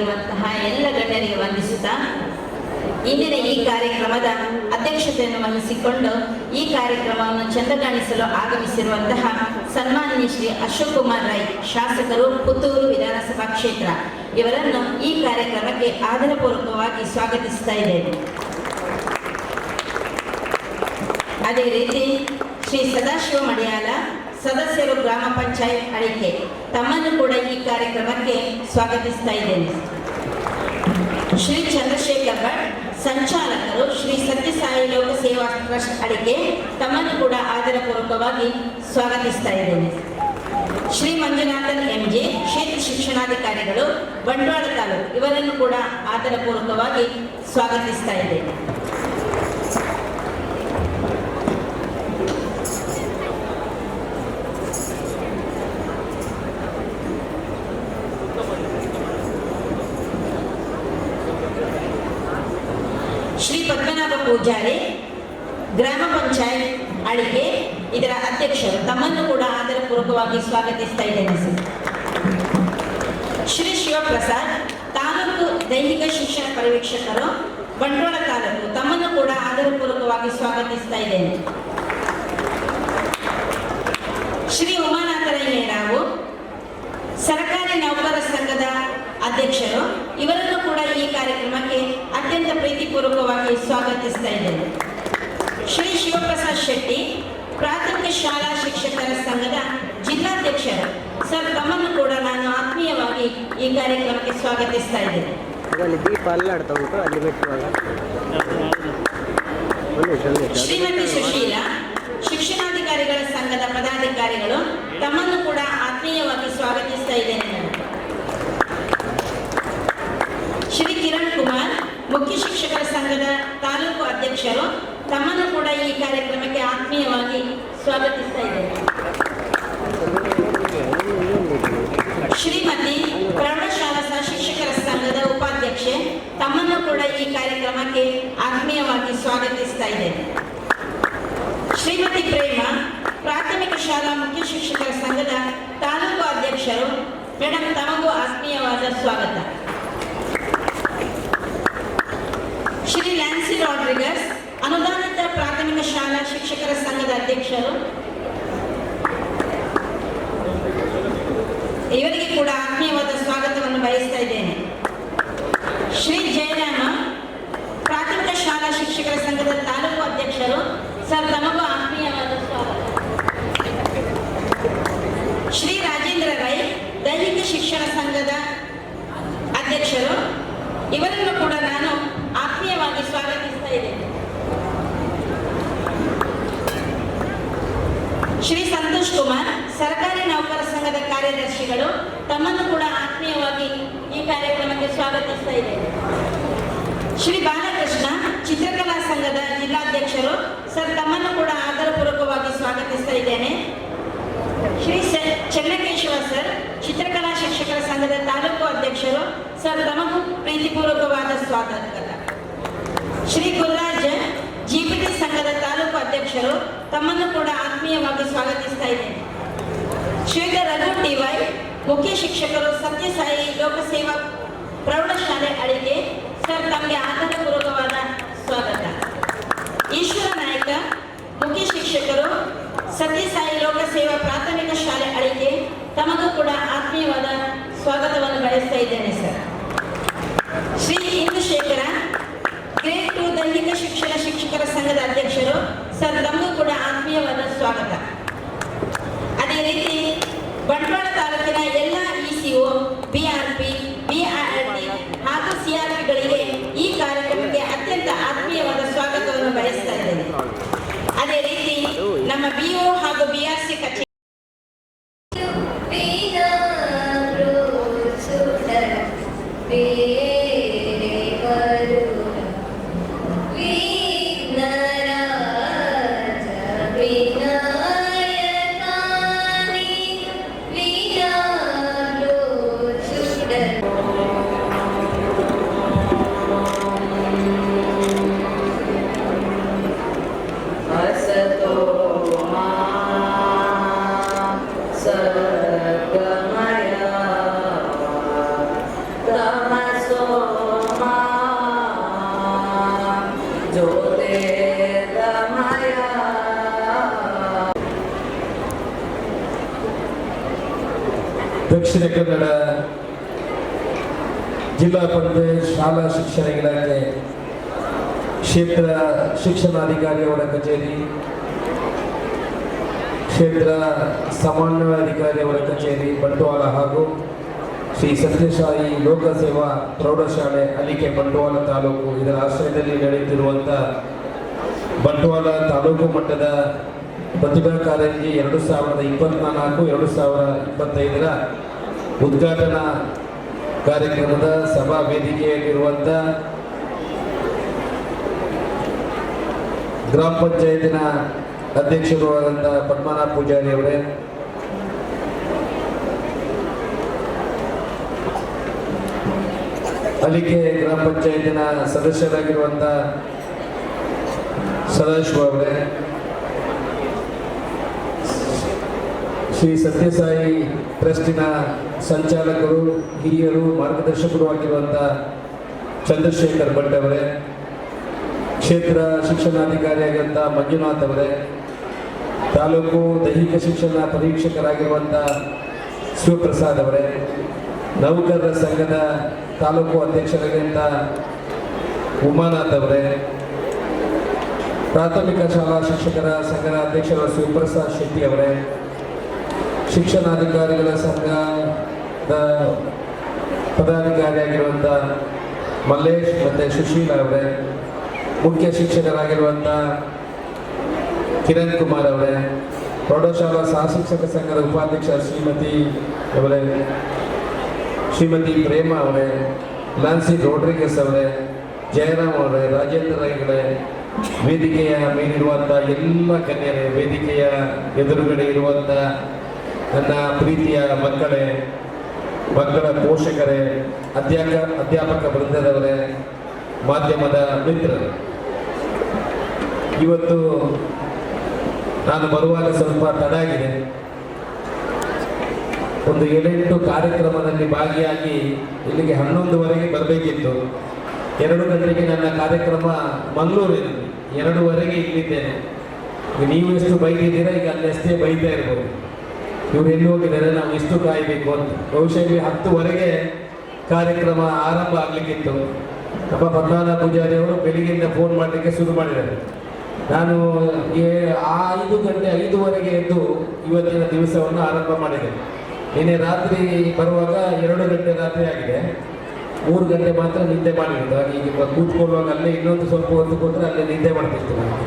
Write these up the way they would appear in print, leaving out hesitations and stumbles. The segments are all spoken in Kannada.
ಹಾಜರಾಗಿರುವಂತಹ ಎಲ್ಲ ಗಣ್ಯರಿಗೆ ವಂದಿಸುತ್ತಾ ಇಂದಿನ ಈ ಕಾರ್ಯಕ್ರಮದ ಅಧ್ಯಕ್ಷತೆಯನ್ನು ವಹಿಸಿಕೊಂಡು ಈ ಕಾರ್ಯಕ್ರಮವನ್ನು ಚಂದಗಾಣಿಸಲು ಆಗಮಿಸಿರುವಂತಹ ಸನ್ಮಾನ್ಯ ಶ್ರೀ ಅಶೋಕ್ ಕುಮಾರ್ ರೈ ಶಾಸಕರು ಪುತ್ತೂರು ವಿಧಾನಸಭಾ ಕ್ಷೇತ್ರ ಇವರನ್ನು ಈ ಕಾರ್ಯಕ್ರಮಕ್ಕೆ ಆದರಪೂರ್ವಕವಾಗಿ ಸ್ವಾಗತಿಸ್ತಾ ಇದ್ದೇನೆ. ಅದೇ ರೀತಿ ಶ್ರೀ ಸದಾಶಿವ ಮಡಿಯಾಲ ಸದಸ್ಯರು ಗ್ರಾಮ ಪಂಚಾಯತ್ ಅಳಿಕೆ ತಮ್ಮನ್ನು ಕೂಡ ಈ ಕಾರ್ಯಕ್ರಮಕ್ಕೆ ಸ್ವಾಗತಿಸ್ತಾ ಇದ್ದೇನೆ. ಶ್ರೀ ಚಂದ್ರಶೇಖರ್ ಭಟ್ ಸಂಚಾಲಕರು ಶ್ರೀ ಸತ್ಯಸಾಯಿ ಲೋಕ ಸೇವಾ ಟ್ರಸ್ಟ್ ಅಡಿಕೆ ತಮ್ಮನ್ನು ಕೂಡ ಆದರಪೂರ್ವಕವಾಗಿ ಸ್ವಾಗತಿಸ್ತಾ ಇದ್ದೇನೆ. ಶ್ರೀ ಮಂಜುನಾಥನ್ ಎಂಜೆ ಕ್ಷೇತ್ರ ಶಿಕ್ಷಣಾಧಿಕಾರಿಗಳು ಬಂಟ್ವಾಳ ತಾಲೂಕು ಇವರನ್ನು ಕೂಡ ಆದರಪೂರ್ವಕವಾಗಿ ಸ್ವಾಗತಿಸ್ತಾ ಇದ್ದೇನೆ. ಶ್ರೀ ಪದ್ಮನಾಭ ಪೂಜಾರಿ ಗ್ರಾಮ ಪಂಚಾಯತ್ ಅಳಿಕೆ ಇದರ ಅಧ್ಯಕ್ಷರು ತಮ್ಮನ್ನು ಕೂಡ ಆದರಪೂರ್ವಕವಾಗಿ ಸ್ವಾಗತಿಸ್ತಾ ಇದ್ದೇನೆ ಸರ್. ಶ್ರೀ ಶಿವಪ್ರಸಾದ್ ತಾಲೂಕು ದೈಹಿಕ ಶಿಕ್ಷಣ ಪರ್ಯವೇಕ್ಷಕರು ಬಂಟ್ವಾಳ ತಾಲೂಕು ತಮ್ಮನ್ನು ಕೂಡ ಆದರಪೂರ್ವಕವಾಗಿ ಸ್ವಾಗತಿಸ್ತಾ ಇದ್ದೇನೆ. ಶ್ರೀ ಉಮಾನಾಥರಯ್ಯರಾವು ಸರ್ಕಾರಿ ನೌಕರರ ಸಂಘದ ಅಧ್ಯಕ್ಷರು ಇವರನ್ನು ಕೂಡ ಈ ಕಾರ್ಯಕ್ರಮಕ್ಕೆ ಅತ್ಯಂತ ಪ್ರೀತಿಪೂರ್ವಕವಾಗಿ ಸ್ವಾಗತಿಸ್ತಾ ಇದ್ದೇನೆ. ಶ್ರೀ ಶಿವಪ್ರಸಾದ್ ಶೆಟ್ಟಿ ಪ್ರಾಥಮಿಕ ಶಾಲಾ ಶಿಕ್ಷಕರ ಸಂಘದ ಜಿಲ್ಲಾಧ್ಯಕ್ಷರು ಸರ್ ತಮ್ಮನ್ನು ಕೂಡ ನಾನು ಆತ್ಮೀಯವಾಗಿ ಈ ಕಾರ್ಯಕ್ರಮಕ್ಕೆ ಸ್ವಾಗತಿಸ್ತಾ ಇದ್ದೇನೆ. ಶ್ರೀಮತಿ ಸುಶೀಲಾ ಶಿಕ್ಷಣಾಧಿಕಾರಿಗಳ ಸಂಘದ ಪದಾಧಿಕಾರಿಗಳು ತಮ್ಮನ್ನು ಕೂಡ ಆತ್ಮೀಯವಾಗಿ ಸ್ವಾಗತಿಸ್ತಾ ಇದ್ದೇನೆ. ಶ್ರೀ ಕಿರಣ್ ಕುಮಾರ್ ಮುಖ್ಯ ಶಿಕ್ಷಕರ ಸಂಘದ ತಾಲೂಕು ಅಧ್ಯಕ್ಷರು ತಮ್ಮನ್ನು ಕೂಡ ಈ ಕಾರ್ಯಕ್ರಮಕ್ಕೆ ಆತ್ಮೀಯವಾಗಿ ಸ್ವಾಗತಿಸ್ತಾ ಇದ್ದೇನೆ. ಶ್ರೀಮತಿ ಪ್ರೌಢಶಾಲಾ ಶಿಕ್ಷಕರ ಸಂಘದ ಉಪಾಧ್ಯಕ್ಷೆ ತಮ್ಮನ್ನು ಕೂಡ ಈ ಕಾರ್ಯಕ್ರಮಕ್ಕೆ ಆತ್ಮೀಯವಾಗಿ ಸ್ವಾಗತಿಸ್ತಾ ಇದ್ದೇನೆ. ಶ್ರೀಮತಿ ಪ್ರೇಮ ಪ್ರಾಥಮಿಕ ಶಾಲಾ ಮುಖ್ಯ ಶಿಕ್ಷಕರ ಸಂಘದ ತಾಲೂಕು ಅಧ್ಯಕ್ಷರು ಮೇಡಮ್ ತಮಗೂ ಆತ್ಮೀಯವಾದ ಸ್ವಾಗತ. ಶ್ರೀ ಲ್ಯಾನ್ಸಿ ರಾಡ್ರಿಗಸ್ ಅನುದಾನಿತ ಪ್ರಾಥಮಿಕ ಶಾಲಾ ಶಿಕ್ಷಕರ ಸಂಘದ ಅಧ್ಯಕ್ಷರು ಇವರಿಗೆ ಕೂಡ ಆತ್ಮೀಯವಾದ ಸ್ವಾಗತವನ್ನು ಬಯಸ್ತಾ ಇದ್ದೇನೆ. ಶ್ರೀ ಜಯರಾಮ ಪ್ರಾಥಮಿಕ ಶಾಲಾ ಶಿಕ್ಷಕರ ಸಂಘದ ತಾಲೂಕು ಅಧ್ಯಕ್ಷರು ಸರ್ ತಮಗೂ ಆತ್ಮೀಯವಾದ ಸ್ವಾಗತ. ಶ್ರೀ ರಾಜೇಂದ್ರ ರೈ ದೈಹಿಕ ಶಿಕ್ಷಣ ಸಂಘದ ಅಧ್ಯಕ್ಷರು ಇವರನ್ನು ಕೂಡ ನಾನು ಆತ್ಮೀಯವಾಗಿ ಸ್ವಾಗತಿಸ್ತಾ ಇದ್ದೇನೆ. ಶ್ರೀ ಸಂತೋಷ್ ಕುಮಾರ್ ಸರ್ಕಾರಿ ನೌಕರರ ಸಂಘದ ಕಾರ್ಯದರ್ಶಿಗಳು ತಮ್ಮನ್ನು ಕೂಡ ಆತ್ಮೀಯವಾಗಿ ಈ ಕಾರ್ಯಕ್ರಮಕ್ಕೆ ಸ್ವಾಗತಿಸ್ತಾ ಇದ್ದೇನೆ. ಶ್ರೀ ಬಾಲಕೃಷ್ಣ ಚಿತ್ರಕಲಾ ಸಂಘದ ಜಿಲ್ಲಾಧ್ಯಕ್ಷರು ಸರ್ ತಮ್ಮನ್ನು ಕೂಡ ಆದರಪೂರ್ವಕವಾಗಿ ಸ್ವಾಗತಿಸ್ತಾ ಇದ್ದೇನೆ. ಶ್ರೀ ಚೆನ್ನಕೇಶವ ಸರ್ ಚಿತ್ರಕಲಾ ಶಿಕ್ಷಕರ ಸಂಘದ ತಾಲೂಕು ಅಧ್ಯಕ್ಷರು ಸರ್ ತಮಗೂ ಪ್ರೀತಿಪೂರ್ವಕವಾದ ಸ್ವಾಗತ. ಶ್ರೀ ಗುರುರಾಜ್ ಜಿಪಿಟಿ ಸಂಘದ ತಾಲೂಕು ಅಧ್ಯಕ್ಷರು ತಮ್ಮನ್ನು ಕೂಡ ಆತ್ಮೀಯವಾಗಿ ಸ್ವಾಗತಿಸ್ತಾ ಇದ್ದೇನೆ. ಶ್ರೀಧರ್ ರಘು ಟಿವೈ ಮುಖ್ಯ ಶಿಕ್ಷಕರು ಸತ್ಯಸಾಯಿ ಲೋಕಸೇವಾ ಪ್ರೌಢಶಾಲೆ ಅಳಿಗೆ ಸರ್ ತಮಗೆ ಆದರಪೂರ್ವಕವಾದ ಸ್ವಾಗತ. ಈಶ್ವರ ನಾಯಕ ಮುಖ್ಯ ಶಿಕ್ಷಕರು ಸತ್ಯಸಾಯಿ ಲೋಕಸೇವಾ ಪ್ರಾಥಮಿಕ ಶಾಲೆ ಅಳಿಗೆ ತಮಗೂ ಕೂಡ ಆತ್ಮೀಯವಾದ ಸ್ವಾಗತವನ್ನು ಬಯಸ್ತಾ ಇದ್ದೇನೆ ಸರ್. ಶ್ರೀ ಇಂದುಶೇಖರ ಗ್ರೇಡ್ 2 ದೈಹಿಕ ಶಿಕ್ಷಣ ಶಿಕ್ಷಕರ ಸಂಘದ ಅಧ್ಯಕ್ಷರು ಸರ್ ತಮಗೂ ಕೂಡ ಆತ್ಮೀಯವಾದ ಸ್ವಾಗತ. ಅದೇ ರೀತಿ ಬಂಟ್ವಾಳ ತಾಲೂಕಿನ ಎಲ್ಲ ಇಸಿಒ ಬಿಆರ್ಪಿ ಬಿಆರ್ಟಿ ಹಾಗೂ ಸಿಆರ್ಪಿಗಳಿಗೆ ಈ ಕಾರ್ಯಕ್ರಮಕ್ಕೆ ಅತ್ಯಂತ ಆತ್ಮೀಯವಾದ ಸ್ವಾಗತವನ್ನು ಬಯಸ್ತಾ ಇದ್ದೇನೆ. ಅದೇ ರೀತಿ ನಮ್ಮ ಬಿಒ ಹಾಗೂ ಬಿಆರ್ಸಿ ಕಚೇರಿ असतो मा ಜ್ಯೋತಿರ್ಗಮಯ. ದಕ್ಷಿಣ ಕನ್ನಡ ಜಿಲ್ಲಾ ಪಂಚಾಯತ್ ಶಾಲಾ ಶಿಕ್ಷಣ ಇಲಾಖೆ ಕ್ಷೇತ್ರ ಶಿಕ್ಷಣಾಧಿಕಾರಿಯವರ ಕಚೇರಿ, ಕ್ಷೇತ್ರ ಸಮನ್ವಯಾಧಿಕಾರಿಯವರ ಕಚೇರಿ ಬಂಟ್ವಾಳ ಹಾಗೂ ಶ್ರೀ ಸತ್ಯಸಾಯಿ ಲೋಕಸೇವಾ ಪ್ರೌಢಶಾಲೆ ಅಲಿಕೆ ಬಂಟ್ವಾಳ ತಾಲೂಕು ಇದರ ಆಶ್ರಯದಲ್ಲಿ ನಡೆಯುತ್ತಿರುವಂಥ ಬಂಟ್ವಾಳ ತಾಲೂಕು ಮಟ್ಟದ ಪ್ರತಿಭಾ ಕಾರಂಜಿ 2024-2025 ಉದ್ಘಾಟನಾ ಕಾರ್ಯಕ್ರಮದ ಸಭಾ ವೇದಿಕೆಯಲ್ಲಿರುವಂಥ ಗ್ರಾಮ ಪಂಚಾಯತಿನ ಅಧ್ಯಕ್ಷರು ಆದಂಥ ಪದ್ಮನಾಭ ಪೂಜಾರಿ ಅವರೇ, ಅಲಿಕೆ ಗ್ರಾಮ ಪಂಚಾಯತಿನ ಸದಸ್ಯರಾಗಿರುವಂಥ ಸದಾಶಿವ ಅವರೇ, ಶ್ರೀ ಸತ್ಯಸಾಯಿ ಟ್ರಸ್ಟಿನ ಸಂಚಾಲಕರು, ಹಿರಿಯರು, ಮಾರ್ಗದರ್ಶಕರು ಆಗಿರುವಂಥ ಚಂದ್ರಶೇಖರ್ ಭಟ್ ಅವರೇ, ಕ್ಷೇತ್ರ ಶಿಕ್ಷಣಾಧಿಕಾರಿಯಾಗಿರುವಂಥ ಮಂಜುನಾಥ್ ಅವರೇ, ತಾಲೂಕು ದೈಹಿಕ ಶಿಕ್ಷಣ ಪರೀಕ್ಷಕರಾಗಿರುವಂಥ ಶಿವಪ್ರಸಾದ್ ಅವರೇ, ನೌಕರರ ಸಂಘದ ತಾಲೂಕು ಅಧ್ಯಕ್ಷರಾಗಿರುವಂಥ ಉಮಾನಾಥ್ ಅವರೇ, ಪ್ರಾಥಮಿಕ ಶಾಲಾ ಶಿಕ್ಷಕರ ಸಂಘದ ಅಧ್ಯಕ್ಷರಾದ ಶಿವಪ್ರಸಾದ್ ಶೆಟ್ಟಿ ಅವರೇ, ಶಿಕ್ಷಣಾಧಿಕಾರಿಗಳ ಸಂಘದ ಪದಾಧಿಕಾರಿಯಾಗಿರುವಂಥ ಮಲ್ಲೇಶ್ ಮತ್ತು ಸುಶೀಲ ಅವರೇ, ಮುಖ್ಯ ಶಿಕ್ಷಕರಾಗಿರುವಂಥ ಕಿರಣ್ ಕುಮಾರ್ ಅವರೇ, ಪ್ರೌಢಶಾಲಾ ಸಹ ಶಿಕ್ಷಕ ಸಂಘದ ಉಪಾಧ್ಯಕ್ಷ ಶ್ರೀಮತಿ ಅವರೇ, ಶ್ರೀಮತಿ ಪ್ರೇಮ ಅವರೇ, ಲಾನ್ಸಿ ರೋಡ್ರಿಗಸ್ ಅವರೇ, ಜಯರಾಮ್ ಅವರೇ, ರಾಜೇಂದ್ರ ರೈಗಳೇ, ವೇದಿಕೆಯ ಮೇಲಿರುವಂಥ ಎಲ್ಲ ಕನ್ಯರೇ, ವೇದಿಕೆಯ ಎದುರುಗಡೆ ಇರುವಂಥ ನನ್ನ ಪ್ರೀತಿಯ ಮಕ್ಕಳ ಪೋಷಕರೇ, ಅಧ್ಯಾಪಕ ವೃಂದದವರೇ, ಮಾಧ್ಯಮದ ಮಿತ್ರರು, ಇವತ್ತು ನಾನು ಬರುವಾಗ ಸ್ವಲ್ಪ ತಡ ಆಗಿದೆ. ಒಂದು 7-8 ಕಾರ್ಯಕ್ರಮದಲ್ಲಿ ಭಾಗಿಯಾಗಿ ಇಲ್ಲಿಗೆ 11:30 ಬರಬೇಕಿತ್ತು. 2 ಗಂಟೆಗೆ ನನ್ನ ಕಾರ್ಯಕ್ರಮ ಮಂಗಳೂರಿನಲ್ಲಿ, 2:30 ಇಲ್ಲಿದ್ದೇನೆ. ನೀವು ಎಷ್ಟು ಬೈದಿದ್ದೀರಾ, ಈಗ ಅಲ್ಲಷ್ಟೇ ಬೈತಾ ಇರ್ಬೋದು. ಇವ್ರು ಎಲ್ಲಿ ಹೋಗಿದ್ದಾರೆ, ನಾವು ಎಷ್ಟು ಕಾಯಬೇಕು ಅಂತ. ಬಹುಶಃ 10:00 ಕಾರ್ಯಕ್ರಮ ಆರಂಭ ಆಗಲಿಕ್ಕಿತ್ತು. ನಮ್ಮ ಪದ್ಮನಾಭ ಪೂಜಾರಿ ಅವರು ಬೆಳಿಗ್ಗೆಯಿಂದ ಫೋನ್ ಮಾಡಲಿಕ್ಕೆ ಶುರು ಮಾಡಿದ್ದಾರೆ. ನಾನು 5:30 ಎದ್ದು ಇವತ್ತಿನ ದಿವಸವನ್ನು ಆರಂಭ ಮಾಡಿದೆ. ನಿನ್ನೆ ರಾತ್ರಿ ಬರುವಾಗ 2 ಗಂಟೆ ರಾತ್ರಿ ಆಗಿದೆ. 3 ಗಂಟೆ ಮಾತ್ರ ನಿದ್ದೆ ಮಾಡಿರೋದು. ಹಾಗೆ ಈಗ ಕೂತ್ಕೊಳ್ಳುವಾಗ ಅಲ್ಲೇ ಇನ್ನೊಂದು ಸ್ವಲ್ಪ ಹೊತ್ತು ಕೊಟ್ಟರೆ ಅಲ್ಲೇ ನಿದ್ದೆ ಮಾಡ್ತಿತ್ತು ನನಗೆ.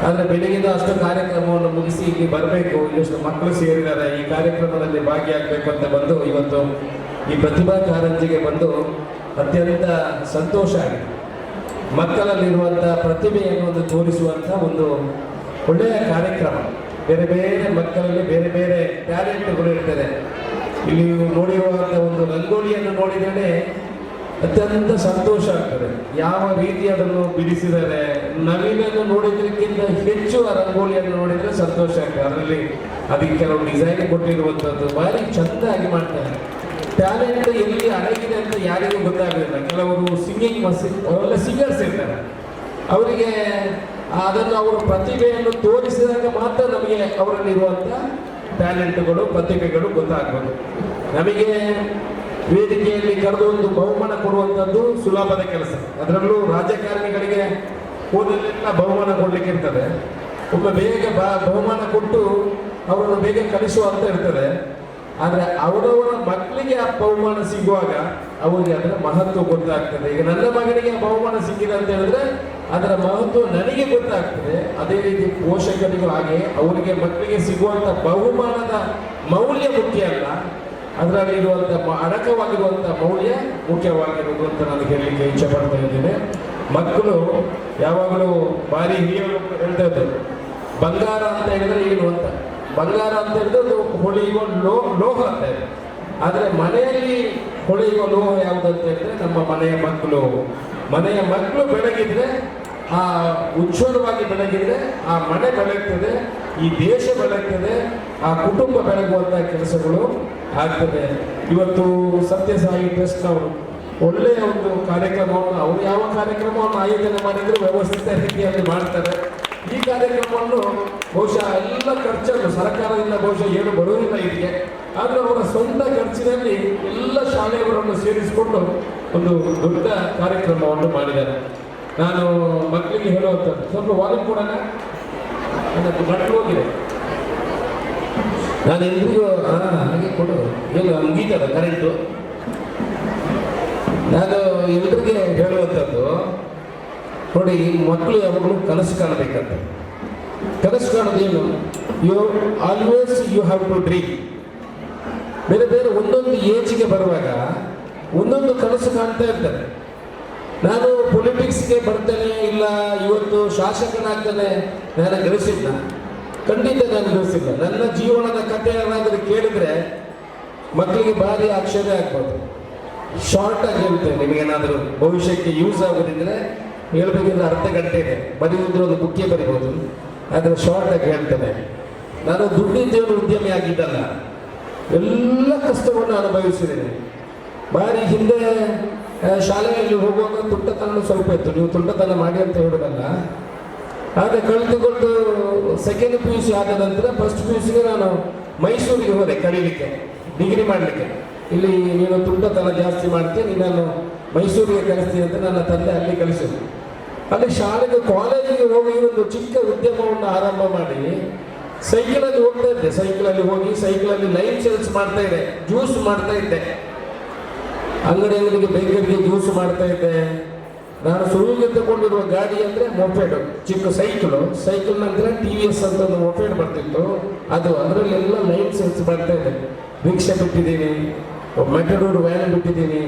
ಆದರೆ ಬೆಳಿಗ್ಗೆದ ಅಷ್ಟು ಕಾರ್ಯಕ್ರಮವನ್ನು ಮುಗಿಸಿ ಇಲ್ಲಿ ಬರಬೇಕು, ಇಲ್ಲಷ್ಟು ಮಕ್ಕಳು ಸೇರಿದ್ದಾರೆ, ಈ ಕಾರ್ಯಕ್ರಮದಲ್ಲಿ ಭಾಗಿಯಾಗಬೇಕು ಅಂತ ಬಂದು ಇವತ್ತು ಈ ಪ್ರತಿಭಾ ಕಾರಂಜಿಗೆ ಬಂದು ಅತ್ಯಂತ ಸಂತೋಷ ಆಗಿದೆ. ಮಕ್ಕಳಲ್ಲಿರುವಂಥ ಪ್ರತಿಭೆಯನ್ನು ಒಂದು ತೋರಿಸುವಂಥ ಒಂದು ಒಳ್ಳೆಯ ಕಾರ್ಯಕ್ರಮ. ಬೇರೆ ಬೇರೆ ಮಕ್ಕಳಲ್ಲಿ ಬೇರೆ ಬೇರೆ ಟ್ಯಾಲೆಂಟ್ಗಳು ಇರ್ತದೆ. ಇಲ್ಲಿ ನೋಡಿರುವಂಥ ಒಂದು ರಂಗೋಲಿಯನ್ನು ನೋಡಿದರೆ ಅತ್ಯಂತ ಸಂತೋಷ ಆಗ್ತದೆ. ಯಾವ ರೀತಿ ಅದನ್ನು ಬಿಡಿಸಿದರೆ, ನವೀನನ್ನು ನೋಡಿದ್ರಕ್ಕಿಂತ ಹೆಚ್ಚು ಆ ರಂಗೋಲಿಯನ್ನು ನೋಡಿದರೆ ಸಂತೋಷ ಆಗ್ತದೆ. ಅದರಲ್ಲಿ ಅದಕ್ಕೆ ಕೆಲವು ಡಿಸೈನ್ ಕೊಟ್ಟಿರುವಂಥದ್ದು ಭಾರಿ ಚೆಂದಾಗಿ ಮಾಡ್ತಾರೆ. ಟ್ಯಾಲೆಂಟ್ ಎಲ್ಲಿ ಅಡಗಿದೆ ಅಂತ ಯಾರಿಗೂ ಗೊತ್ತಾಗಲಿಲ್ಲ. ಕೆಲವರು ಅವರೆಲ್ಲ ಸಿಂಗರ್ಸ್ ಇರ್ತಾರೆ, ಅವರಿಗೆ ಅದನ್ನು ಅವರ ಪ್ರತಿಭೆಯನ್ನು ತೋರಿಸಿದಾಗ ಮಾತ್ರ ನಮಗೆ ಅವರಲ್ಲಿರುವಂಥ ಟ್ಯಾಲೆಂಟ್ಗಳು, ಪ್ರತಿಭೆಗಳು ಗೊತ್ತಾಗ್ಬೋದು. ನಮಗೆ ವೇದಿಕೆಯಲ್ಲಿ ಕರೆದು ಒಂದು ಬಹುಮಾನ ಕೊಡುವಂಥದ್ದು ಸುಲಭದ ಕೆಲಸ. ಅದರಲ್ಲೂ ರಾಜಕಾರಣಿಗಳಿಗೆ ಹೋದಲ್ಲೆಲ್ಲ ಬಹುಮಾನ ಕೊಡಲಿಕ್ಕೆ ಇರ್ತದೆ. ಒಬ್ಬ ಬೇಗ ಬಹುಮಾನ ಕೊಟ್ಟು ಅವರನ್ನು ಬೇಗ ಕಲಿಸುವಂತ ಇರ್ತದೆ. ಆದರೆ ಅವರವರ ಮಕ್ಕಳಿಗೆ ಆ ಬಹುಮಾನ ಸಿಗುವಾಗ ಅವರಿಗೆ ಅದರ ಮಹತ್ವ ಗೊತ್ತಾಗ್ತದೆ. ಈಗ ನನ್ನ ಮಗನಿಗೆ ಆ ಬಹುಮಾನ ಸಿಕ್ಕಿದೆ ಅಂತ ಹೇಳಿದ್ರೆ ಅದರ ಮಹತ್ವ ನನಗೆ ಗೊತ್ತಾಗ್ತದೆ. ಅದೇ ರೀತಿ ಪೋಷಕರಿಗೂ ಹಾಗೆ ಅವರಿಗೆ ಮಕ್ಕಳಿಗೆ ಸಿಗುವಂಥ ಬಹುಮಾನದ ಮೌಲ್ಯ ಮುಖ್ಯ ಅಲ್ಲ, ಅದರಲ್ಲಿರುವಂಥ ಅಡಕವಾಗಿರುವಂಥ ಮೌಲ್ಯ ಮುಖ್ಯವಾಗಿರುವುದು ಅಂತ ನಾನು ಹೇಳಲಿಕ್ಕೆ ಇಚ್ಛೆ ಪಡ್ತಾ ಇದ್ದೇನೆ. ಮಕ್ಕಳು ಯಾವಾಗಲೂ ಭಾರಿ ಹಿರಿಯರು ಹೇಳ್ತಾ ಇದ್ದರು, ಬಂಗಾರ ಅಂತ ಹೇಳಿದ್ರೆ ಏನು ಅಂತ. ಬಂಗಾರ ಅಂತ ಹೇಳಿದ್ರೆ ಅದು ಹೊಳೆಯುವ ಲೋಹ ಅಂತ ಇದೆ. ಆದರೆ ಮನೆಯಲ್ಲಿ ಹೊಳೆಯುವ ಲೋಹ ಯಾವುದಂತ ಹೇಳಿದ್ರೆ ನಮ್ಮ ಮನೆಯ ಮಕ್ಕಳು ಬೆಳಗಿದ್ರೆ, ಆ ಉಜ್ವಲವಾಗಿ ಬೆಳಗಿದ್ರೆ ಆ ಮನೆ ಬೆಳಗ್ತದೆ, ಈ ದೇಶ ಬೆಳಗ್ತದೆ, ಆ ಕುಟುಂಬ ಬೆಳಗುವಂಥ ಕೆಲಸಗಳು ಆಗ್ತದೆ. ಇವತ್ತು ಸತ್ಯಸಾಯಿ ಟ್ರಸ್ಟ್ನವರು ಒಳ್ಳೆಯ ಒಂದು ಕಾರ್ಯಕ್ರಮವನ್ನು ಅವರು ಯಾವ ಕಾರ್ಯಕ್ರಮವನ್ನು ಆಯೋಜನೆ ಮಾಡಿದ್ರು ವ್ಯವಸ್ಥಿತ ರೀತಿಯಲ್ಲಿ ಮಾಡ್ತಾರೆ. ಈ ಕಾರ್ಯಕ್ರಮವನ್ನು ಬಹುಶಃ ಎಲ್ಲ ಖರ್ಚನ್ನು ಸರ್ಕಾರದಿಂದ ಬಹುಶಃ ಏನು ಬರುವುದಿಲ್ಲ ಇದಕ್ಕೆ, ಆದರೆ ಅವರ ಸ್ವಂತ ಖರ್ಚಿನಲ್ಲಿ ಎಲ್ಲ ಶಾಲೆಯವರನ್ನು ಸೇರಿಸಿಕೊಂಡು ಒಂದು ದೊಡ್ಡ ಕಾರ್ಯಕ್ರಮವನ್ನು ಮಾಡಿದ್ದಾರೆ. ನಾನು ಮಕ್ಕಳಿಗೆ ಹೇಳುವಂಥದ್ದು ಸ್ವಲ್ಪ ವಾಲ್ಯೂಮ್ ಕೊಡೋಣ, ನನ್ನ ಮಕ್ಕಳು ಹೋಗಿದೆ, ನಾನು ಎಲ್ರಿಗೂ ಹಾಗೆ ಕೊಡು, ಏನು ಮುಗೀತದ ಕರೆಂಟು. ನಾನು ಎಲ್ರಿಗೆ ಹೇಳುವಂಥದ್ದು ನೋಡಿ, ಮಕ್ಕಳು ಯಾವಾಗಲೂ ಕನಸು ಕಾಣಬೇಕಂತ. ಕನಸು ಕಾಣೋದೇನು, always you have to dream. ಬೇರೆ ಬೇರೆ ಒಂದೊಂದು ಏಜಿಗೆ ಬರುವಾಗ ಒಂದೊಂದು ಕನಸು ಕಾಣ್ತಾ ಇರ್ತಾರೆ. ನಾನು ಪೊಲಿಟಿಕ್ಸ್ಗೆ ಬರ್ತೇನೆ, ಇಲ್ಲ ಇವತ್ತು ಶಾಸಕನಾಗ್ತಾನೆ, ನಾನು ಗಳಿಸಿಲ್ಲ, ಖಂಡಿತ ನಾನು ಗಳಿಸಿಲ್ಲ. ನನ್ನ ಜೀವನದ ಕಥೆ ಏನಾದರೂ ಕೇಳಿದ್ರೆ ಮಕ್ಕಳಿಗೆ ಭಾರಿ ಆಶ್ಚರ್ಯ ಆಗ್ಬೋದು. ಶಾರ್ಟ್ ಆಗಿ ಹೇಳ್ತೇನೆ, ನಿಮಗೇನಾದರೂ ಭವಿಷ್ಯಕ್ಕೆ ಯೂಸ್ ಆಗೋದಿದ್ರೆ ಹೇಳ್ಬೇಕಿದ್ರೆ ಅರ್ಧ ಗಂಟೆ ಇದೆ, ಬರೆಯುವುದ್ರೆ ಒಂದು ಬುಕ್ಕೆ ಬರಿಬೋದು, ಆದರೆ ಶಾರ್ಟ್ ಆಗಿ ಹೇಳ್ತೇನೆ. ನಾನು ದುಡ್ಡಿದ್ದೇನು ಉದ್ಯಮಿ ಆಗಿದ್ದಲ್ಲ, ಎಲ್ಲ ಕಷ್ಟವನ್ನು ಅನುಭವಿಸಿದ್ದೇನೆ. ಭಾರಿ ಹಿಂದೆ ಶಾಲೆಯಲ್ಲಿ ಹೋಗುವಾಗ ತುಂಟತನ ಸ್ವಲ್ಪ ಇತ್ತು, ನೀವು ತುಂಟತನ ಮಾಡಿ ಅಂತ ಹೇಳೋದಲ್ಲ. ಆದರೆ ಕಳೆದುಕೊಂಡು ಸೆಕೆಂಡ್ PUC ಆದ ನಂತರ ಫಸ್ಟ್ PUCಗೆ ನಾನು ಮೈಸೂರಿಗೆ ಹೋದೆ ಕಲೀಲಿಕ್ಕೆ, ಡಿಗ್ರಿ ಮಾಡಲಿಕ್ಕೆ. ಇಲ್ಲಿ ನೀನು ತುಂಟತನ ಜಾಸ್ತಿ ಮಾಡ್ತೀನಿ, ನೀನನ್ನು ಮೈಸೂರಿಗೆ ಕಳಿಸ್ತೀನಿ ಅಂತ ನನ್ನ ತಂದೆ ಅಲ್ಲಿ ಕಳಿಸಿದ್ರು. ಅಲ್ಲಿ ಶಾಲೆಗೆ ಕಾಲೇಜಿಗೆ ಹೋಗಿ ಒಂದು ಚಿಕ್ಕ ಉದ್ಯಮವನ್ನು ಆರಂಭ ಮಾಡಿ ಸೈಕಲಲ್ಲಿ ಹೋಗ್ತಾ ಇದ್ದೆ. ಸೈಕಲಲ್ಲಿ ಹೋಗಿ ಸೈಕಲಲ್ಲಿ ಲೈನ್ ಸೇಲ್ಸ್ ಮಾಡ್ತಾ ಇದ್ದೆ, ಜ್ಯೂಸ್ ಮಾಡ್ತಾ ಇದ್ದೆ, ಅಂಗಡಿಗೆ ಬೇಕರಿಗೆ ಜ್ಯೂಸ್ ಮಾಡ್ತಾ ಇದ್ದೆ. ನಾನು ಸುರುವಿಗೆ ತಗೊಂಡಿರುವ ಗಾಡಿ ಅಂದರೆ ಮೊಪೆಡ್, ಚಿಕ್ಕ ಸೈಕಲ್ ನಂತರ TVS ಅಂತ ಒಂದು ಮೊಪೆಡ್ ಬರ್ತಿತ್ತು, ಅದು ಅದರಲ್ಲೆಲ್ಲ ಲೈನ್ ಸೇಲ್ಸ್ ಮಾಡ್ತಾ ಇದ್ದೆ. ರಿಕ್ಷಾ ಬಿಟ್ಟಿದ್ದೀನಿ, ಮೆಟಡೋರ್ ವ್ಯಾನ್ ಬಿಟ್ಟಿದ್ದೀನಿ,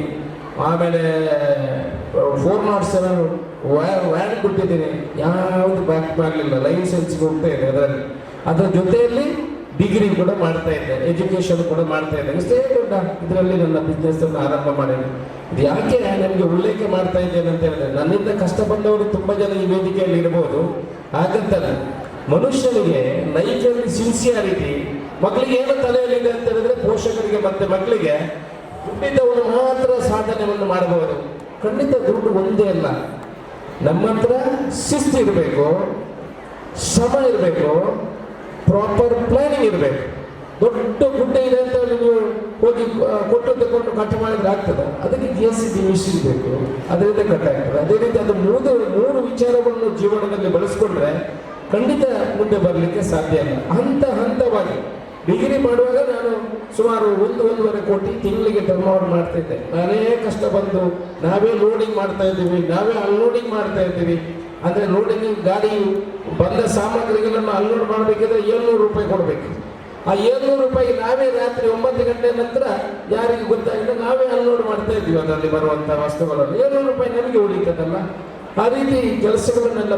ಆಮೇಲೆ 407 ವ್ಯಾನ್ ಬಿಟ್ಟಿದ್ದೀನಿ. ಯಾವುದು ಬ್ಯಾಕ್ ಮಾಡಲಿಲ್ಲ, ಲೈನ್ ಸೇಲ್ಸ್ಗೆ ಹೋಗ್ತಾ ಇದೆ. ಅದರ ಜೊತೆಯಲ್ಲಿ ಡಿಗ್ರಿ ಕೂಡ ಮಾಡ್ತಾ ಇದ್ದೆ, ಎಜುಕೇಶನ್ ಕೂಡ ಮಾಡ್ತಾ ಇದ್ದೆ. ಇಷ್ಟೇ ದೊಡ್ಡ ಇದರಲ್ಲಿ ನನ್ನ ಬಿಸ್ನೆಸ್ ಅನ್ನು ಆರಂಭ ಮಾಡಿದೆ. ಇದು ಯಾಕೆ ನನಗೆ ಉಲ್ಲೇಖ ಮಾಡ್ತಾ ಇದ್ದೇನೆ ಅಂತ ಹೇಳಿದ್ರೆ, ನನ್ನಿಂದ ಕಷ್ಟ ಬಂದವರು ತುಂಬ ಜನ ಈ ವೇದಿಕೆಯಲ್ಲಿ ಇರಬಹುದು. ಹಾಗಂತಲ್ಲ, ಮನುಷ್ಯನಿಗೆ ಲೈಫಲ್ಲಿ ಸಿನ್ಸಿಯಾರಿಟಿ, ಮಕ್ಕಳಿಗೆ ಏನು ತಲೆಯಲ್ಲಿದೆ ಅಂತ ಹೇಳಿದ್ರೆ ಪೋಷಕರಿಗೆ ಮತ್ತೆ ಮಕ್ಕಳಿಗೆ ದುಡ್ಡಿದ್ದವರು ಮಾತ್ರ ಸಾಧನೆಯನ್ನು ಮಾಡಬಹುದು. ಖಂಡಿತ ದುಡ್ಡು ಒಂದೇ ಅಲ್ಲ, ನಮ್ಮ ಹತ್ರ ಶಿಸ್ತು ಇರಬೇಕು, ಶ್ರಮ ಇರಬೇಕು, ಪ್ರಾಪರ್ ಪ್ಲಾನಿಂಗ್ ಇರಬೇಕು. ದೊಡ್ಡ ಗುಡ್ಡೆ ಇದೆ ಅಂತ ಹೇಳಿ ನೀವು ಹೋಗಿ ಕೊಟ್ಟು ತಗೊಂಡು ಕಟ್ ಮಾಡಿದ್ರೆ ಆಗ್ತದೆ, ಅದಕ್ಕೆ JCB ಮಿಷಿನ್ ಬೇಕು, ಅದರಿಂದ ಕಟ್ ಆಗ್ತದೆ. ಅದೇ ರೀತಿ ಅದು ಮೂರು ವಿಚಾರಗಳನ್ನು ಜೀವನದಲ್ಲಿ ಬಳಸ್ಕೊಂಡ್ರೆ ಖಂಡಿತ ಮುಂದೆ ಬರಲಿಕ್ಕೆ ಸಾಧ್ಯ ಇಲ್ಲ. ಹಂತವಾಗಿ ಡಿಗ್ರಿ ಮಾಡುವಾಗ ನಾನು ಸುಮಾರು 1-1.5 ಕೋಟಿ ತಿಂಗಳಿಗೆ ಟರ್ನ್ ಓವರ್ ಮಾಡ್ತಾ ಇದ್ದೆ. ನಾನೇ ಕಷ್ಟ ಬಂದು ನಾವೇ ಲೋಡಿಂಗ್ ಮಾಡ್ತಾ ಇದ್ದೀವಿ, ನಾವೇ ಅನ್ಲೋಡಿಂಗ್ ಮಾಡ್ತಾ ಇದ್ದೀವಿ. ಅಂದರೆ ಲೋಡಿಂಗ್ ಗಾಡಿ ಬಂದ ಸಾಮಗ್ರಿಗಳನ್ನು ಅನ್ಲೋಡ್ ಮಾಡಬೇಕಿದ್ರೆ 700 ರೂಪಾಯಿ ಕೊಡಬೇಕು. ಆ 700 ರೂಪಾಯಿ ನಾವೇ ರಾತ್ರಿ 9 ಗಂಟೆ ನಂತರ ಯಾರಿಗೆ ಗೊತ್ತಾಗಿಲ್ಲ ನಾವೇ ಅನ್ಲೋಡ್ ಮಾಡ್ತಾ ಇದ್ವಿ ಅದರಲ್ಲಿ ಬರುವಂಥ ವಸ್ತುಗಳನ್ನು. 700 ರೂಪಾಯಿ ನಮಗೆ ಉಳಿತದಲ್ಲ. ಆ ರೀತಿ ಕೆಲಸಗಳನ್ನೆಲ್ಲ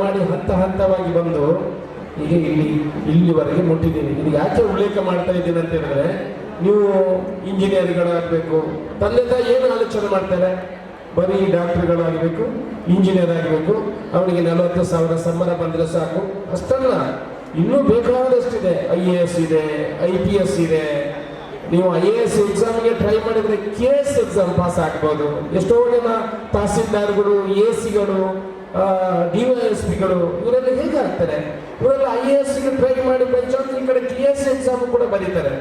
ಮಾಡಿ ಹಂತವಾಗಿ ಬಂದು ಈಗ ಇಲ್ಲಿವರೆಗೆ ಮುಟ್ಟಿದ್ದೀನಿ. ಇದು ಯಾಕೆ ಉಲ್ಲೇಖ ಮಾಡ್ತಾ ಇದ್ದೀನಿ ಅಂತ ಹೇಳಿದ್ರೆ, ನೀವು ಇಂಜಿನಿಯರ್ಗಳಾಗಬೇಕು, ತಂದೆ ತಾಯಿ ಏನು ಆಲೋಚನೆ ಮಾಡ್ತಾರೆ, ಬರೀ ಡಾಕ್ಟರ್ಗಳಾಗಬೇಕು, ಇಂಜಿನಿಯರ್ ಆಗಬೇಕು, ಅವನಿಗೆ 40,000 ಸಂಬಳ ಬಂದರೆ ಸಾಕು. ಅಷ್ಟಲ್ಲ, ಇನ್ನೂ ಬೇಕಾದಷ್ಟಿದೆ. IAS ಇದೆ, IPS ಇದೆ. ನೀವು IAS ಎಕ್ಸಾಮ್ಗೆ ಟ್ರೈ ಮಾಡಿದರೆ KS ಎಕ್ಸಾಮ್ ಪಾಸ್ ಆಗ್ಬೋದು. ಎಷ್ಟೋ ಜನ ತಹಸೀಲ್ದಾರ್ಗಳು, AC ಗಳು, DYSPಗಳು ಇವರೆಲ್ಲ ಹೇಗಾಗ್ತಾರೆ? ಇವರೆಲ್ಲ IASಗೆ ಟ್ರೈ ಮಾಡಿ ಬೈ ಚಾನ್ಸ್ ಈ ಕಡೆ KS ಎಕ್ಸಾಮ್ ಕೂಡ ಬರೀತಾರೆ.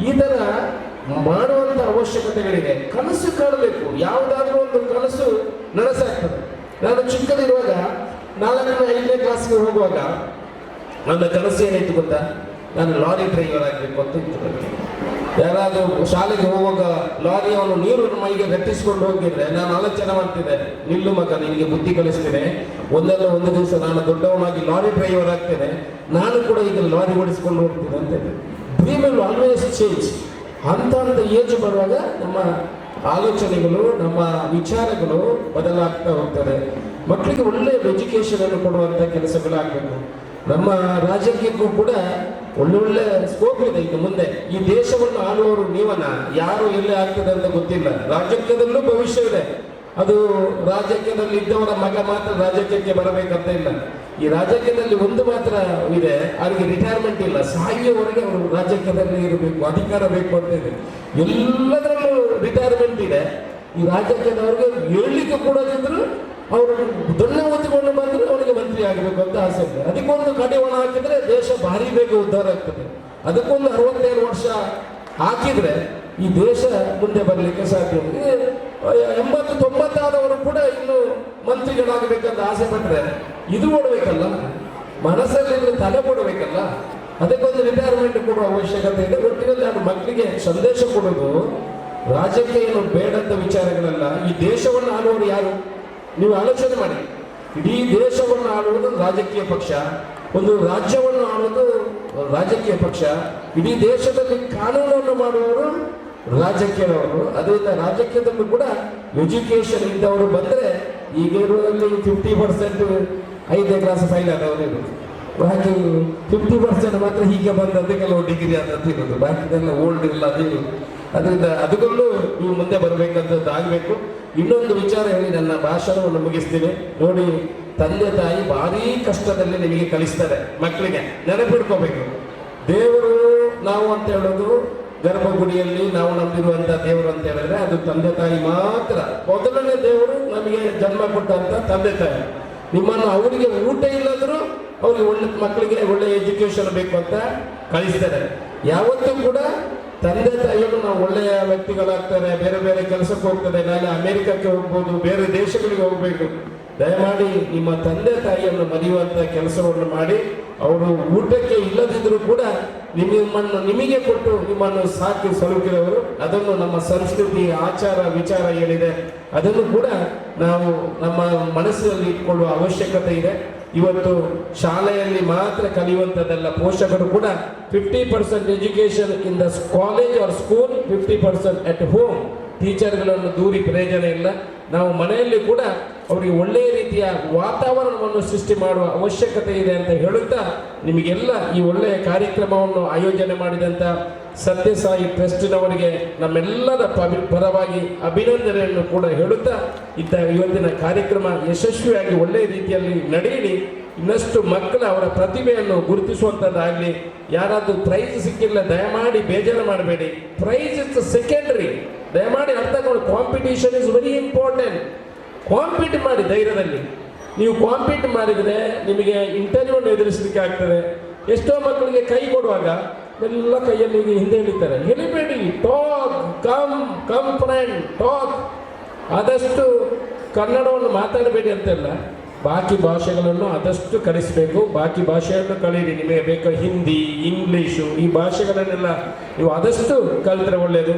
ಈ ಥರ ಮಾಡುವಂಥ ಅವಶ್ಯಕತೆಗಳಿದೆ. ಕನಸು ಕಾಣಬೇಕು, ಯಾವುದಾದ್ರೂ ಒಂದು ಕನಸು ನನಸಾಗ್ತದೆ. ನಾನು ಚಿಕ್ಕದಿರುವಾಗ 4ನೇ ಕ್ಲಾಸ್ಗೆ ಹೋಗುವಾಗ ನನ್ನ ಕನಸು ಏನಾಯ್ತು ಗೊತ್ತಾ? ನಾನು ಲಾರಿ ಡ್ರೈವರ್ ಆಗಬೇಕು ಅಂತ ಇತ್ತು. ಯಾರಾದರೂ ಶಾಲೆಗೆ ಹೋಗುವಾಗ ಲಾರಿ ಅವನು ನೀರು ಮೈಗೆ ಗಟ್ಟಿಸ್ಕೊಂಡು ಹೋಗಿದ್ರೆ ನಾನು ಆಲೋಚನೆ ಮಾಡ್ತಿದ್ದೆ, ನಿಲ್ಲು ಮಗ, ನಿನಗೆ ಬುದ್ಧಿ ಕಲಿಸ್ತೇನೆ, ಒಂದಲ್ಲ ಒಂದು ದಿವಸ ನಾನು ದೊಡ್ಡವನಾಗಿ ಲಾರಿ ಡ್ರೈವರ್ ಆಗ್ತೇನೆ, ನಾನು ಕೂಡ ಈಗ ಲಾರಿ ಓಡಿಸ್ಕೊಂಡು ಹೋಗ್ತೀನಿ ಅಂತ. Dream will always change. ಅಂತ ಏಜ್ ಬರುವಾಗ ನಮ್ಮ ಆಲೋಚನೆಗಳು, ನಮ್ಮ ವಿಚಾರಗಳು ಬದಲಾಗ್ತಾ ಹೋಗ್ತದೆ. ಮಕ್ಕಳಿಗೆ ಒಳ್ಳೆಯ ಎಜುಕೇಶನ್ ಅನ್ನು ಕೊಡುವಂಥ ಕೆಲಸಗಳಾಗಬೇಕು. ನಮ್ಮ ರಾಜ್ಯಕ್ಕೂ ಕೂಡ ಒಳ್ಳೊಳ್ಳೆ ಸ್ಕೋಪ್ ಇದೆ ಇನ್ನು ಮುಂದೆ. ಈ ದೇಶವನ್ನು ಆಳುವವರು ನೀವನ್ನ, ಯಾರು ಎಲ್ಲಿ ಆಗ್ತದೆ ಅಂತ ಗೊತ್ತಿಲ್ಲ. ರಾಜಕೀಯದಲ್ಲೂ ಭವಿಷ್ಯವಿದೆ. ಅದು ರಾಜಕೀಯದಲ್ಲಿ ಇದ್ದವರ ಮಗ ಮಾತ್ರ ರಾಜಕೀಯಕ್ಕೆ ಬರಬೇಕಂತ ಇಲ್ಲ. ಈ ರಾಜಕೀಯದಲ್ಲಿ ಒಂದು ಮಾತ್ರ ಇದೆ, ಅವರಿಗೆ ರಿಟೈರ್ಮೆಂಟ್ ಇಲ್ಲ, ಸಾಯುವವರೆಗೆ ಅವರು ರಾಜಕೀಯದಲ್ಲಿ ಇರಬೇಕು, ಅಧಿಕಾರ ಬೇಕು ಅಂತ ಇದೆ. ಎಲ್ಲದರಲ್ಲೂ ರಿಟೈರ್ಮೆಂಟ್ ಇದೆ, ಈ ರಾಜ್ಯದವ್ರಿಗೆ ಹೇಳಲಿಕ್ಕೆ ಕೊಡೋದಿದ್ರು ಅವರು ದೊಡ್ಡ ಹೊತ್ತುಕೊಂಡು ಬಂದ್ರೆ ಅವರಿಗೆ ಮಂತ್ರಿ ಆಗಬೇಕು ಅಂತ ಆಸೆ ಇದೆ. ಅದಕ್ಕೊಂದು ಕಡಿವಾಣ ಹಾಕಿದ್ರೆ ದೇಶ ಭಾರಿ ಬೇಗ ಉದ್ಧಾರ ಆಗ್ತದೆ. ಅದಕ್ಕೊಂದು 67 ವರ್ಷ ಹಾಕಿದ್ರೆ ಈ ದೇಶ ಮುಂದೆ ಬರಲಿಕ್ಕೆ ಸಾಧ್ಯ. 80-90 ಆದವರು ಕೂಡ ಇನ್ನು ಮಂತ್ರಿಗಳಾಗಬೇಕಂತ ಆಸೆ ಪಟ್ಟರೆ ಇದು ಕೊಡಬೇಕಲ್ಲ, ಮನಸ್ಸಲ್ಲಿ ತಲೆ ಕೊಡಬೇಕಲ್ಲ, ಅದಕ್ಕೊಂದು ರಿಟೈರ್ಮೆಂಟ್ ಕೊಡುವ ಅವಶ್ಯಕತೆ ಇದೆ. ಒಟ್ಟಿನಲ್ಲಿ ಅದು ಮಕ್ಕಳಿಗೆ ಸಂದೇಶ ಕೊಡೋದು ರಾಜ್ಯಕ್ಕೆ ಏನು ಬೇಡಂತ ವಿಚಾರಗಳಲ್ಲ. ಈ ದೇಶವನ್ನು ಆಳುವವರು ಯಾರು ನೀವು ಆಲೋಚನೆ ಮಾಡಿ. ಇಡೀ ದೇಶವನ್ನು ಆಳುವುದು ರಾಜಕೀಯ ಪಕ್ಷ, ಒಂದು ರಾಜ್ಯವನ್ನು ಆಳುವುದು ರಾಜಕೀಯ ಪಕ್ಷ, ಇಡೀ ದೇಶದಲ್ಲಿ ಕಾನೂನನ್ನು ಮಾಡುವವರು ರಾಜಕೀಯದವರು. ಅದರಿಂದ ರಾಜಕೀಯದಲ್ಲೂ ಕೂಡ ಎಜುಕೇಶನ್ ಇದ್ದವರು ಬಂದರೆ ಈಗ ಇರುವುದರಲ್ಲಿ 50% 5ನೇ ಕ್ಲಾಸ್ ಫೈಲ್ ಆದವರು ಇರೋದು, ಬಾಕಿ 50% ಮಾತ್ರ ಹೀಗೆ ಬಂದಂತೆ ಕೆಲವು ಡಿಗ್ರಿ ಆದಂತ ಇರೋದು, ಬಾಕಿದೆಲ್ಲ ಓಲ್ಡ್ ಇಲ್ಲ ಅದೇನು. ಅದರಿಂದ ಅದಕ್ಕೂ ನೀವು ಮುಂದೆ ಬರಬೇಕಂತದ್ದು ಆಗಬೇಕು. ಇನ್ನೊಂದು ವಿಚಾರ ಹೇಳಿ ನನ್ನ ಭಾಷಣವನ್ನು ಮುಗಿಸ್ತೀನಿ ನೋಡಿ. ತಂದೆ ತಾಯಿ ಭಾರಿ ಕಷ್ಟದಲ್ಲಿ ನಿಮಗೆ ಕಲಿಸ್ತಾರೆ ಮಕ್ಕಳಿಗೆ, ನೆನಪಿಡ್ಕೋಬೇಕು. ದೇವರು ನಾವು ಅಂತ ಹೇಳೋದು ಗರ್ಭಗುಡಿಯಲ್ಲಿ ನಾವು ನಂಬಿರುವಂತ ದೇವರು ಅಂತ ಹೇಳಿದ್ರೆ ಅದು ತಂದೆ ತಾಯಿ ಮಾತ್ರ. ಮೊದಲನೇ ದೇವರು ನಮಗೆ ಜನ್ಮ ಕೊಟ್ಟಂತ ತಂದೆ ತಾಯಿ. ನಿಮ್ಮನ್ನು ಅವರಿಗೆ ಊಟ ಇಲ್ಲದ್ರು ಅವ್ರಿಗೆ ಒಳ್ಳೆ ಮಕ್ಕಳಿಗೆ ಒಳ್ಳೆ ಎಜುಕೇಶನ್ ಬೇಕು ಅಂತ ಕಳಿಸ್ತಾರೆ. ಯಾವತ್ತೂ ಕೂಡ ತಂದೆ ತಾಯಿಯನ್ನು ನಾವು ಒಳ್ಳೆಯ ವ್ಯಕ್ತಿಗಳಾಗ್ತಾರೆ, ಬೇರೆ ಬೇರೆ ಕೆಲಸಕ್ಕೆ ಹೋಗ್ತದೆ, ನಾಳೆ ಅಮೆರಿಕಕ್ಕೆ ಹೋಗ್ಬೋದು, ಬೇರೆ ದೇಶಗಳಿಗೆ ಹೋಗ್ಬೇಕು. ದಯಮಾಡಿ ನಿಮ್ಮ ತಂದೆ ತಾಯಿಯನ್ನು ಮರೆಯುವಂತ ಕೆಲಸವನ್ನು ಮಾಡಿ. ಅವರು ಊಟಕ್ಕೆ ಇಲ್ಲದಿದ್ರೂ ಕೂಡ ನಿಮಗೆ ಕೊಟ್ಟು ನಿಮ್ಮನ್ನು ಸಾಕಿ ಸಲುಕಿದವರು. ಅದನ್ನು ನಮ್ಮ ಸಂಸ್ಕೃತಿ ಆಚಾರ ವಿಚಾರ ಏನಿದೆ ಅದನ್ನು ಕೂಡ ನಾವು ನಮ್ಮ ಮನಸ್ಸಿನಲ್ಲಿ ಇಟ್ಕೊಳ್ಳುವ ಅವಶ್ಯಕತೆ ಇದೆ. ಇವತ್ತು ಶಾಲೆಯಲ್ಲಿ ಮಾತ್ರ ಕಲಿಯುವಂಥದ್ದೆಲ್ಲ, ಪೋಷಕರು ಕೂಡ 50% education in the college or school, 50% at home. ಟೀಚರ್ಗಳನ್ನು ದೂರಿ ಪ್ರಯೋಜನ ಇಲ್ಲ. ನಾವು ಮನೆಯಲ್ಲಿ ಕೂಡ ಅವರಿಗೆ ಒಳ್ಳೆಯ ರೀತಿಯ ವಾತಾವರಣವನ್ನು ಸೃಷ್ಟಿ ಮಾಡುವ ಅವಶ್ಯಕತೆ ಇದೆ ಅಂತ ಹೇಳುತ್ತಾ, ನಿಮಗೆಲ್ಲ ಈ ಒಳ್ಳೆಯ ಕಾರ್ಯಕ್ರಮವನ್ನು ಆಯೋಜನೆ ಮಾಡಿದಂಥ ಸತ್ಯಸಾಯಿ ಟ್ರಸ್ಟಿನವರಿಗೆ ನಮ್ಮೆಲ್ಲರ ಪರವಾಗಿ ಅಭಿನಂದನೆಯನ್ನು ಕೂಡ ಹೇಳುತ್ತಾ, ಇವತ್ತಿನ ಕಾರ್ಯಕ್ರಮ ಯಶಸ್ವಿಯಾಗಿ ಒಳ್ಳೆಯ ರೀತಿಯಲ್ಲಿ ನಡೆಯಲಿ. ಇನ್ನಷ್ಟು ಮಕ್ಕಳ ಅವರ ಪ್ರತಿಭೆಯನ್ನು ಗುರುತಿಸುವಂಥದ್ದಾಗಲಿ. ಯಾರಾದರೂ ಪ್ರೈಸ್ ಸಿಕ್ಕಿಲ್ಲ ದಯಮಾಡಿ ಬೇಜಾರು ಮಾಡಬೇಡಿ. Price is secondary. ದಯಮಾಡಿ ಅರ್ಥ ಮಾಡಿ, competition is very important. Compete ಮಾಡಿ ಧೈರ್ಯದಲ್ಲಿ. ನೀವು ಕಾಂಪೀಟ್ ಮಾಡಿದರೆ ನಿಮಗೆ ಇಂಟರ್ವ್ಯೂವನ್ನು ಎದುರಿಸಲಿಕ್ಕೆ ಆಗ್ತದೆ. ಎಷ್ಟೋ ಮಕ್ಕಳಿಗೆ ಕೈ ಕೊಡುವಾಗ ಎಲ್ಲ ಕೈಯಲ್ಲಿ ಹಿಂದೆ ಹಿಡಿತಾರೆ. ಎಳಿಬೇಡಿ, ಟಾಕ್, ಕಮ್ ಫ್ರೆಂಡ್, ಟಾಕ್. ಆದಷ್ಟು ಕನ್ನಡವನ್ನು ಮಾತಾಡಬೇಡಿ ಅಂತೆಲ್ಲ, ಬಾಕಿ ಭಾಷೆಗಳನ್ನು ಆದಷ್ಟು ಕಲಿಸಬೇಕು. ಬಾಕಿ ಭಾಷೆಯನ್ನು ಕಲೀರಿ. ನಿಮಗೆ ಬೇಕು ಹಿಂದಿ, ಇಂಗ್ಲೀಷು, ಈ ಭಾಷೆಗಳನ್ನೆಲ್ಲ ನೀವು ಆದಷ್ಟು ಕಲಿತರೆ ಒಳ್ಳೆಯದು.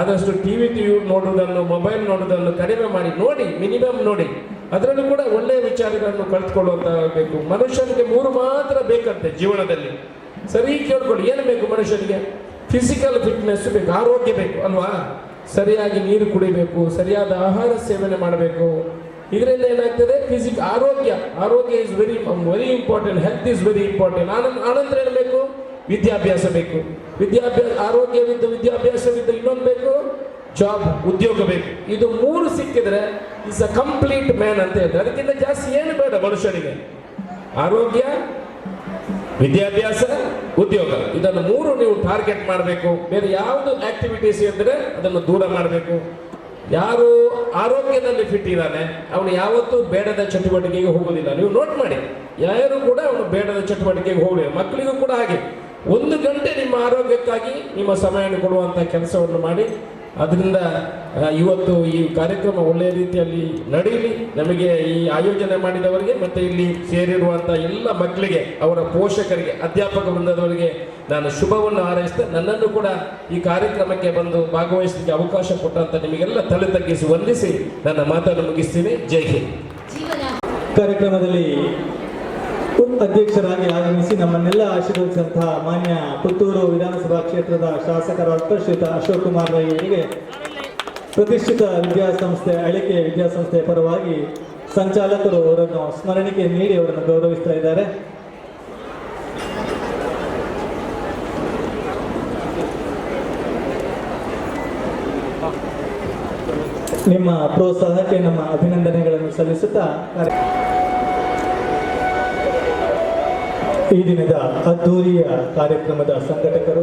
ಆದಷ್ಟು ಟಿವಿ ನೋಡುವುದನ್ನು, ಮೊಬೈಲ್ ನೋಡುವುದನ್ನು ಕಡಿಮೆ ಮಾಡಿ. ನೋಡಿ, ಮಿನಿಮಮ್ ನೋಡಿ. ಅದರಲ್ಲೂ ಕೂಡ ಒಳ್ಳೆಯ ವಿಚಾರಗಳನ್ನು ಕಲಿತ್ಕೊಳ್ಳುವಂತಾಗಬೇಕು. ಮನುಷ್ಯನಿಗೆ 3 ಮಾತ್ರ ಬೇಕಂತೆ ಜೀವನದಲ್ಲಿ. ಸರಿ ಕೇಳ್ಕೊಳ್ಳಿ, ಏನು ಬೇಕು ಮನುಷ್ಯನಿಗೆ? ಫಿಸಿಕಲ್ ಫಿಟ್ನೆಸ್ ಬೇಕು, ಆರೋಗ್ಯ ಬೇಕು ಅಲ್ವಾ? ಸರಿಯಾಗಿ ನೀರು ಕುಡಿಬೇಕು, ಸರಿಯಾದ ಆಹಾರ ಸೇವನೆ ಮಾಡಬೇಕು. ಇದರಿಂದ ಏನಾಗ್ತದೆ? ಆರೋಗ್ಯ is very important. Health is very important. ಆನಂತರ ಏನು ಬೇಕು? ವಿದ್ಯಾಭ್ಯಾಸ ಬೇಕು. ಆರೋಗ್ಯವಿದ್ದು ವಿದ್ಯಾಭ್ಯಾಸವಿದ್ದು ಇನ್ನೊಂದು ಬೇಕು, ಜಾಬ್, ಉದ್ಯೋಗ ಬೇಕು. ಇದು 3 ಸಿಕ್ಕಿದ್ರೆ ಇಸ್ ಅ ಕಂಪ್ಲೀಟ್ ಮ್ಯಾನ್ ಅಂತ ಹೇಳ್ತಾರೆ. ಅದಕ್ಕಿಂತ ಜಾಸ್ತಿ ಏನು ಬೇಡ ಮನುಷ್ಯನಿಗೆ. ಆರೋಗ್ಯ, ವಿದ್ಯಾಭ್ಯಾಸ, ಉದ್ಯೋಗ, ಇದನ್ನು 3 ನೀವು ಟಾರ್ಗೆಟ್ ಮಾಡಬೇಕು. ಬೇರೆ ಯಾವುದು ಆಕ್ಟಿವಿಟೀಸ್ ಇದ್ದರೆ ಅದನ್ನು ದೂರ ಮಾಡಬೇಕು. ಯಾರು ಆರೋಗ್ಯದಲ್ಲಿ ಫಿಟ್ ಇದ್ದಾನೆ ಅವನು ಯಾವತ್ತೂ ಬೇಡದ ಚಟುವಟಿಕೆಗೆ ಹೋಗೋದಿಲ್ಲ. ನೀವು ನೋಟ್ ಮಾಡಿ, ಯಾರು ಕೂಡ ಅವನು ಬೇಡದ ಚಟುವಟಿಕೆಗೆ ಹೋಗಲಿಲ್ಲ. ಮಕ್ಕಳಿಗೂ ಕೂಡ ಹಾಗೆ 1 ಗಂಟೆ ನಿಮ್ಮ ಆರೋಗ್ಯಕ್ಕಾಗಿ ನಿಮ್ಮ ಸಮಯವನ್ನು ಕೊಡುವಂಥ ಕೆಲಸವನ್ನು ಮಾಡಿ. ಅದರಿಂದ ಇವತ್ತು ಈ ಕಾರ್ಯಕ್ರಮ ಒಳ್ಳೆಯ ರೀತಿಯಲ್ಲಿ ನಡೆಯಲಿ. ನಮಗೆ ಈ ಆಯೋಜನೆ ಮಾಡಿದವರಿಗೆ ಮತ್ತು ಇಲ್ಲಿ ಸೇರಿರುವಂಥ ಎಲ್ಲ ಮಕ್ಕಳಿಗೆ, ಅವರ ಪೋಷಕರಿಗೆ, ಅಧ್ಯಾಪಕ ವೃಂದದವರಿಗೆ ನಾನು ಶುಭವನ್ನು ಹಾರೈಸ್ತಾ, ನನ್ನನ್ನು ಕೂಡ ಈ ಕಾರ್ಯಕ್ರಮಕ್ಕೆ ಬಂದು ಭಾಗವಹಿಸಲಿಕ್ಕೆ ಅವಕಾಶ ಕೊಟ್ಟಂತ ನಿಮಗೆಲ್ಲ ತಲೆ ತಗ್ಗಿಸಿ ವಂದಿಸಿ ನನ್ನ ಮಾತನ್ನು ಮುಗಿಸ್ತೀನಿ. ಜೈ ಹಿಂದ್. ಕಾರ್ಯಕ್ರಮದಲ್ಲಿ ಅಧ್ಯಕ್ಷರಾಗಿ ಆಗಮಿಸಿ ನಮ್ಮನ್ನೆಲ್ಲ ಆಶೀರ್ವದಿಸಿದಂತಹ ಮಾನ್ಯ ಪುತ್ತೂರು ವಿಧಾನಸಭಾ ಕ್ಷೇತ್ರದ ಶಾಸಕರಾದ ಶ್ರೀಯುತ ಅಶೋಕ್ ಕುಮಾರ್ ರೈ ಅವರಿಗೆ ಪ್ರತಿಷ್ಠಿತ ವಿದ್ಯಾಸಂಸ್ಥೆ ಅಳಿಕೆ ವಿದ್ಯಾಸಂಸ್ಥೆಯ ಪರವಾಗಿ ಸಂಚಾಲಕರು ಅವರನ್ನು ಸ್ಮರಣಿಕೆ ನೀಡಿ ಅವರನ್ನು ಗೌರವಿಸ್ತಾ ಇದ್ದಾರೆ. ನಿಮ್ಮ ಪ್ರೋತ್ಸಾಹಕ್ಕೆ ನಮ್ಮ ಅಭಿನಂದನೆಗಳನ್ನು ಸಲ್ಲಿಸುತ್ತಾ ಈ ದಿನದ ಅದ್ದೂರಿಯ ಕಾರ್ಯಕ್ರಮದ ಸಂಘಟಕರು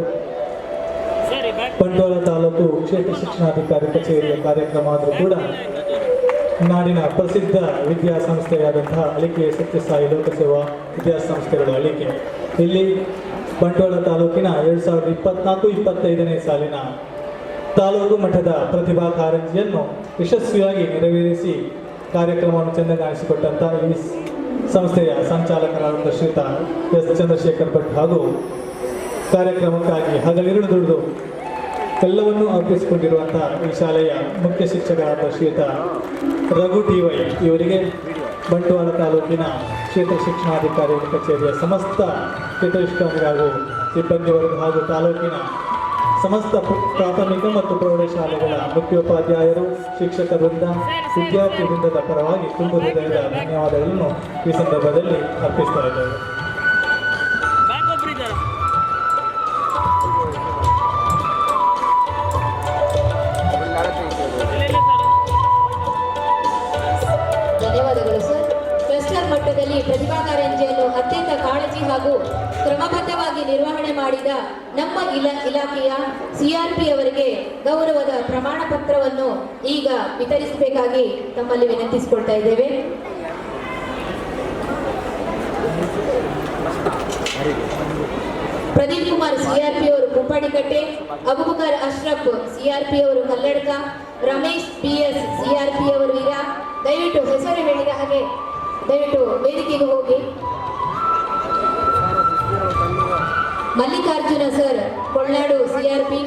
ಬಂಟ್ವಾಳ ತಾಲೂಕು ಕ್ಷೇತ್ರ ಶಿಕ್ಷಣಾಧಿಕಾರಿ ಕಚೇರಿಯ ಕಾರ್ಯಕ್ರಮ ಆದರೂ ಕೂಡ ನಾಡಿನ ಪ್ರಸಿದ್ಧ ವಿದ್ಯಾಸಂಸ್ಥೆಯಾದಂತಹ ಅಳಿಕೆ ಸತ್ಯಸಾಯಿ ಲೋಕಸೇವಾ ವಿದ್ಯಾಸಂಸ್ಥೆಗಳು ಅಳಿಕೆ ಇಲ್ಲಿ ಬಂಟ್ವಾಳ ತಾಲೂಕಿನ 2024-25ನೇ ಸಾಲಿನ ತಾಲೂಕು ಮಟ್ಟದ ಪ್ರತಿಭಾ ಕಾರಂಜಿಯನ್ನು ಯಶಸ್ವಿಯಾಗಿ ನೆರವೇರಿಸಿ ಕಾರ್ಯಕ್ರಮವನ್ನು ಚೆಂದಗಾಣಿಸಿಕೊಟ್ಟಂತಹ ಈ ಸಂಸ್ಥೆಯ ಸಂಚಾಲಕರಾದ ಶ್ರೀಯುತ ಎಸ್ ಚಂದ್ರಶೇಖರ್ ಭಟ್ ಹಾಗೂ ಕಾರ್ಯಕ್ರಮಕ್ಕಾಗಿ ಹಗಲಿರುಳು ದುಡಿದು ಎಲ್ಲವನ್ನೂ ಅರ್ಪಿಸಿಕೊಂಡಿರುವಂತಹ ಈ ಶಾಲೆಯ ಮುಖ್ಯ ಶಿಕ್ಷಕರಾದ ಶ್ರೀಯುತ ರಘು ಟಿ.ವೈ ಇವರಿಗೆ ಬಂಟ್ವಾಳ ತಾಲೂಕಿನ ಕ್ಷೇತ್ರ ಶಿಕ್ಷಣಾಧಿಕಾರಿ ಕಚೇರಿಯ ಸಮಸ್ತ ಕ್ಷೇತ್ರ ಹಾಗೂ ಸಿಬ್ಬಂದಿ ವರ್ಗ ಹಾಗೂ ತಾಲೂಕಿನ ಸಮಸ್ತ ಪ್ರಾಥಮಿಕ ಮತ್ತು ಪ್ರೌಢಶಾಲೆಗಳ ಮುಖ್ಯೋಪಾಧ್ಯಾಯರು ಶಿಕ್ಷಕ ವೃಂದ ವಿದ್ಯಾರ್ಥಿ ವೃಂದದ ಪರವಾಗಿ ತುಂಬ ಹೃದಯದ ಧನ್ಯವಾದಗಳನ್ನು ಈ ಸಂದರ್ಭದಲ್ಲಿ ಅರ್ಪಿಸ್ತಾ ಇದ್ದೇವೆ. ಧನ್ಯವಾದಗಳು ಸರ್. ಕ್ಲಸ್ಟರ್ ಮಟ್ಟದಲ್ಲಿ ಪ್ರತಿಭಾ ಕಾರಂಜಿಯನ್ನು ಅತ್ಯಂತ ಕಾಳಜಿ ಹಾಗೂ ಕ್ರಮಬದ್ಧವಾಗಿ ನಿರ್ವಹಣೆ ಮಾಡಿದ ನಮ್ಮ ಇಲಾಖೆಯ ಸಿಆರ್ಪಿ ಅವರಿಗೆ ಗೌರವದ ಪ್ರಮಾಣ ಪತ್ರವನ್ನು ಈಗ ವಿತರಿಸಬೇಕಾಗಿ ತಮ್ಮಲ್ಲಿ ವಿನಂತಿಸಿಕೊಳ್ತಾ ಇದ್ದೇವೆ. ಪ್ರದೀಪ್ ಕುಮಾರ್ ಸಿಆರ್ಪಿ ಅವರು ಕುಪ್ಪಡಿಕಟ್ಟೆ, ಅಬುಬಕರ್ ಅಶ್ರಫ್ ಸಿಆರ್ಪಿ ಅವರು ಕಲ್ಲಡ್ಕ, ರಮೇಶ್ PS ಸಿಆರ್ಪಿ ಅವರು ವೀರ. ದಯವಿಟ್ಟು ಹೆಸರು ಹೇಳಿದ ಹಾಗೆ ದಯವಿಟ್ಟು ವೇದಿಕೆಗೆ ಹೋಗಿ. ಮಲ್ಲಿಕಾರ್ಜುನ ಸರ್ ಕೊಳ್ಳಾಡು ಸಿಆರ್ಪಿ,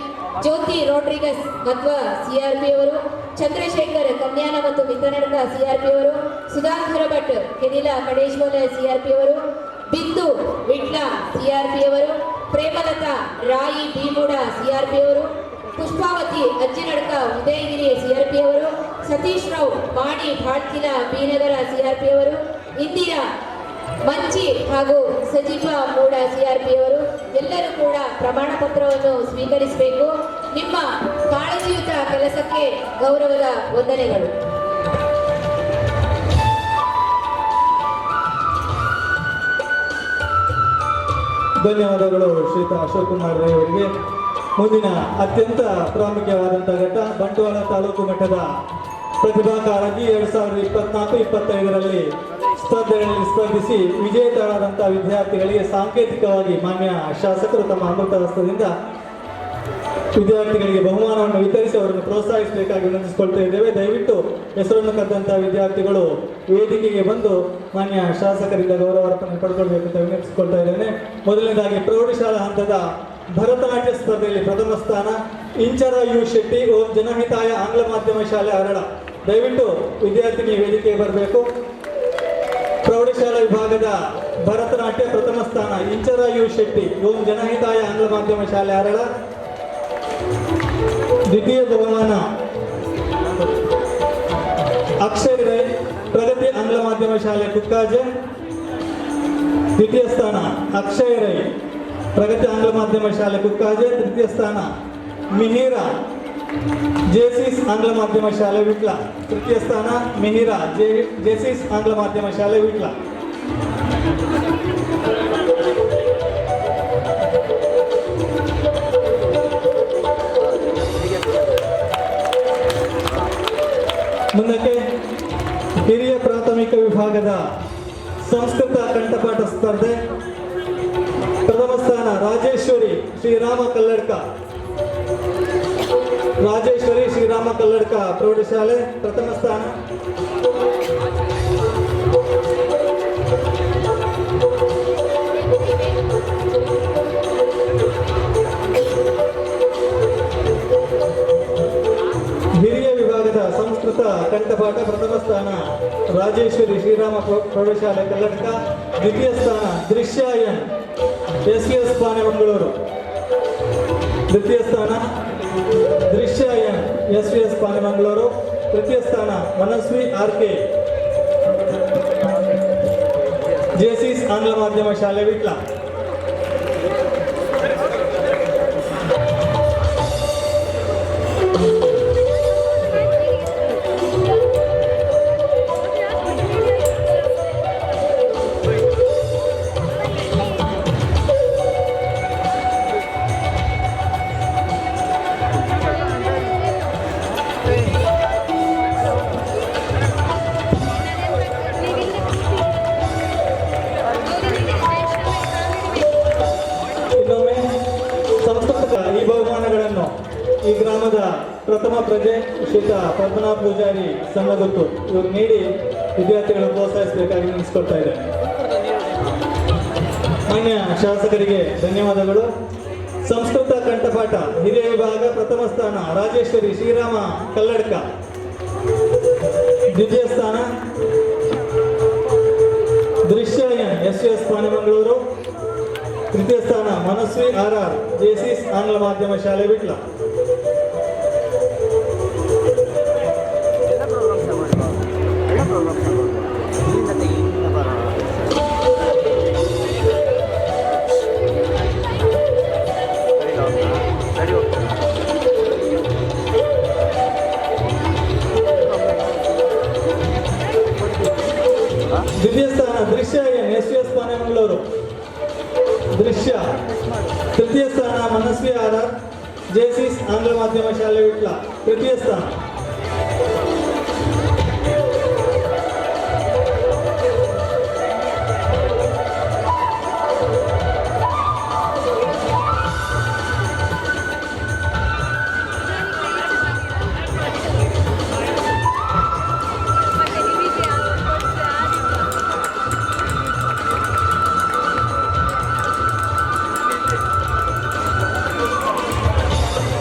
ಜ್ಯೋತಿ ರೋಡ್ರಿಗಸ್ ಮಧ್ವ ಸಿಆರ್ಪಿ ಅವರು, ಚಂದ್ರಶೇಖರ್ ಕನ್ಯಾನ ಮತ್ತು ಮಿತ್ರನಡ್ಕ ಸಿಆರ್ಪಿ ಅವರು, ಸುಧಾಕರ ಭಟ್ ಕೆನಿಲ ಕಡೇಶ್ವರ ಸಿಆರ್ಪಿ ಅವರು, ಬಿಂದು ವಿಟ್ಲ ಸಿಆರ್ಪಿ ಅವರು, ಪ್ರೇಮಲತಾ ರಾಯಿ ಭೀಮೂಡ ಸಿಆರ್ಪಿ ಅವರು, ಪುಷ್ಪಾವತಿ ಅಜ್ಜಿನಡ್ಕ ಉದಯಗಿರಿ ಸಿಆರ್ಪಿ ಅವರು, ಸತೀಶ್ ರಾವ್ ಮಾಣಿ ಭಾಳ್ಕಿಲ ಬೀನಗರ ಸಿಆರ್ಪಿ ಅವರು, ಇಂದಿರಾ ಮಂಚಿ ಹಾಗೂ ಸಜಿಫಾ ಮೂಡ ಸಿಆರ್ಪಿ ಅವರು ಎಲ್ಲರೂ ಕೂಡ ಪ್ರಮಾಣ ಪತ್ರವನ್ನು ಸ್ವೀಕರಿಸಬೇಕು. ನಿಮ್ಮ ಕಾಳಜಿಯುತ ಕೆಲಸಕ್ಕೆ ಗೌರವದ ವಂದನೆಗಳು. ಧನ್ಯವಾದಗಳು ಶ್ರೀಯುತ ಅಶೋಕ್ ಕುಮಾರ್ ರೈ ಅವರಿಗೆ. ಮುಂದಿನ ಅತ್ಯಂತ ಪ್ರಾಮುಖ್ಯವಾದಂತಹ ಘಟ್ಟ ಬಂಟ್ವಾಳ ತಾಲೂಕು ಮಟ್ಟದ ಪ್ರತಿಭಾ ಕಾರಂಜಿ 2024-25ರಲ್ಲಿ ಸ್ಪರ್ಧೆಗಳಲ್ಲಿ ಸ್ಪರ್ಧಿಸಿ ವಿಜೇತರಾದಂತಹ ವಿದ್ಯಾರ್ಥಿಗಳಿಗೆ ಸಾಂಕೇತಿಕವಾಗಿ ಮಾನ್ಯ ಶಾಸಕರು ತಮ್ಮ ಅಮೃತ ಹಸ್ತದಿಂದ ವಿದ್ಯಾರ್ಥಿಗಳಿಗೆ ಬಹುಮಾನವನ್ನು ವಿತರಿಸಿ ಅವರನ್ನು ಪ್ರೋತ್ಸಾಹಿಸಬೇಕಾಗಿ ವಿನಂತಿಸಿಕೊಳ್ತಾ ಇದ್ದೇವೆ. ದಯವಿಟ್ಟು ಹೆಸರನ್ನು ಕದ್ದಂತಹ ವಿದ್ಯಾರ್ಥಿಗಳು ವೇದಿಕೆಗೆ ಬಂದು ಮಾನ್ಯ ಶಾಸಕರಿಂದ ಗೌರವಾರ್ಪಣೆ ಪಡ್ಕೊಳ್ಬೇಕು ಅಂತ ವಿನಂತಿಸಿಕೊಳ್ತಾ ಇದ್ದೇನೆ. ಮೊದಲನೇದಾಗಿ ಪ್ರೌಢಶಾಲಾ ಹಂತದ ಭರತನಾಟ್ಯ ಸ್ಪರ್ಧೆಯಲ್ಲಿ ಪ್ರಥಮ ಸ್ಥಾನ ಇಂಚರ ಯು ಶೆಟ್ಟಿ ಓಂ ಜನಹಿತಾಯ ಆಂಗ್ಲ ಮಾಧ್ಯಮ ಶಾಲೆ ಹರಳ. ದಯವಿಟ್ಟು ವಿದ್ಯಾರ್ಥಿನಿ ವೇದಿಕೆಗೆ ಬರಬೇಕು. ಪ್ರೌಢಶಾಲಾ ವಿಭಾಗದ ಭರತನಾಟ್ಯ ಪ್ರಥಮ ಸ್ಥಾನ ಇಂಚರ ಯು ಶೆಟ್ಟಿ ಓಂ ಜನಹಿತಾಯ ಆಂಗ್ಲ ಮಾಧ್ಯಮ ಶಾಲೆ ಹರಳ. ದ್ವಿತೀಯ ಬಹುಮಾನ ಅಕ್ಷಯ್ ರೈ ಪ್ರಗತಿ ಆಂಗ್ಲ ಮಾಧ್ಯಮ ಶಾಲೆ ಕುಕ್ಕಾಜೆ. ದ್ವಿತೀಯ ಸ್ಥಾನ ಅಕ್ಷಯ್ ರೈ ಪ್ರಗತಿ ಆಂಗ್ಲ ಮಾಧ್ಯಮ ಶಾಲೆ ಕುಕ್ಕಾಜೆ. ತೃತೀಯ ಸ್ಥಾನ ಮಿಹಿರಾ ಜೆಸಿಸ್ ಆಂಗ್ಲ ಮಾಧ್ಯಮ ಶಾಲೆ ವಿಟ್ಲ. ತೃತೀಯ ಸ್ಥಾನ ಮಿಹಿರಾ ಜೆಸಿಸ್ ಆಂಗ್ಲ ಮಾಧ್ಯಮ ಶಾಲೆ ವಿಟ್ಲ. ಮುಂದಕ್ಕೆ ಹಿರಿಯ ಪ್ರಾಥಮಿಕ ವಿಭಾಗದ ಸಂಸ್ಕೃತ ಕಂಠಪಾಠ ಸ್ಪರ್ಧೆ ಪ್ರಥಮ ಸ್ಥಾನ ರಾಜೇಶ್ವರಿ ಶ್ರೀರಾಮ ಕಲ್ಲಡ್ಕ. ರಾಜೇಶ್ವರಿ ಶ್ರೀರಾಮ ಕಲ್ಲಡ್ಕ ಪ್ರೌಢಶಾಲೆ ಪ್ರಥಮ ಸ್ಥಾನ. ಹಿರಿಯ ವಿಭಾಗದ ಸಂಸ್ಕೃತ ಕಂಠಪಾಠ ಪ್ರಥಮ ಸ್ಥಾನ ರಾಜೇಶ್ವರಿ ಶ್ರೀರಾಮ ಪ್ರೌಢಶಾಲೆ ಕಲ್ಲಡ್ಕ. ದ್ವಿತೀಯ ಸ್ಥಾನ ದೃಶ್ಯಾಯನ್ SVS ಪಾನೆಮಂಗಳೂರು. ದ್ವಿತೀಯ ಸ್ಥಾನ ದೃಶ್ಯಾಯನ್ SVS ಪಾನೆಮಂಗಳೂರು. ತೃತೀಯ ಸ್ಥಾನ ಮನಸ್ವಿ RK ಜೆಸಿಸ್ ಆಂಗ್ಲ ಮಾಧ್ಯಮ ಶಾಲೆ ವಿಟ್ಲ. ಈ ಗ್ರಾಮದ ಪ್ರಥಮ ಪ್ರಜೆ ಶ್ರೀತ ಪದ್ಮನಾಭ ಪೂಜಾರಿ ಸಣ್ಣಗುತ್ತು ಇವರು ನೀಡಿ ವಿದ್ಯಾರ್ಥಿಗಳು ಪ್ರೋತ್ಸಾಹಿಸಬೇಕಾಗಿ ನೆನೆಸ್ಕೊಳ್ತಾ ಇದೆ. ಮಾನ್ಯ ಶಾಸಕರಿಗೆ ಧನ್ಯವಾದಗಳು. ಸಂಸ್ಕೃತ ಕಂಠಪಾಠ ಹಿರಿಯ ವಿಭಾಗ ಪ್ರಥಮ ಸ್ಥಾನ ರಾಜೇಶ್ವರಿ ಶ್ರೀರಾಮ ಕಲ್ಲಡ್ಕ. ದ್ವಿತೀಯ ಸ್ಥಾನ ದೃಶ್ಯಯನ್ ಎಸ್ ಪಾನೆಮಂಗಳೂರು. ತೃತೀಯ ಸ್ಥಾನ ಮನಸ್ವಿ RR ಜೆಸಿಸ್ ಆಂಗ್ಲ ಮಾಧ್ಯಮ ಶಾಲೆ ವಿಟ್ಲ. ದ್ವಿತೀಯ ಸ್ಥಾನ ದೃಶ್ಯಯನ್ ಎಸ್ ಪಾನೆಮಂಗಳೂರು ದೃಶ್ಯ. ತೃತೀಯ ಸ್ಥಾನ ಮನಸ್ವಿ RR ಜೆಸಿಸ್ ಆಂಗ್ಲ ಮಾಧ್ಯಮ ಶಾಲೆ ವಿಟ್ಲ ತೃತೀಯ ಸ್ಥಾನ.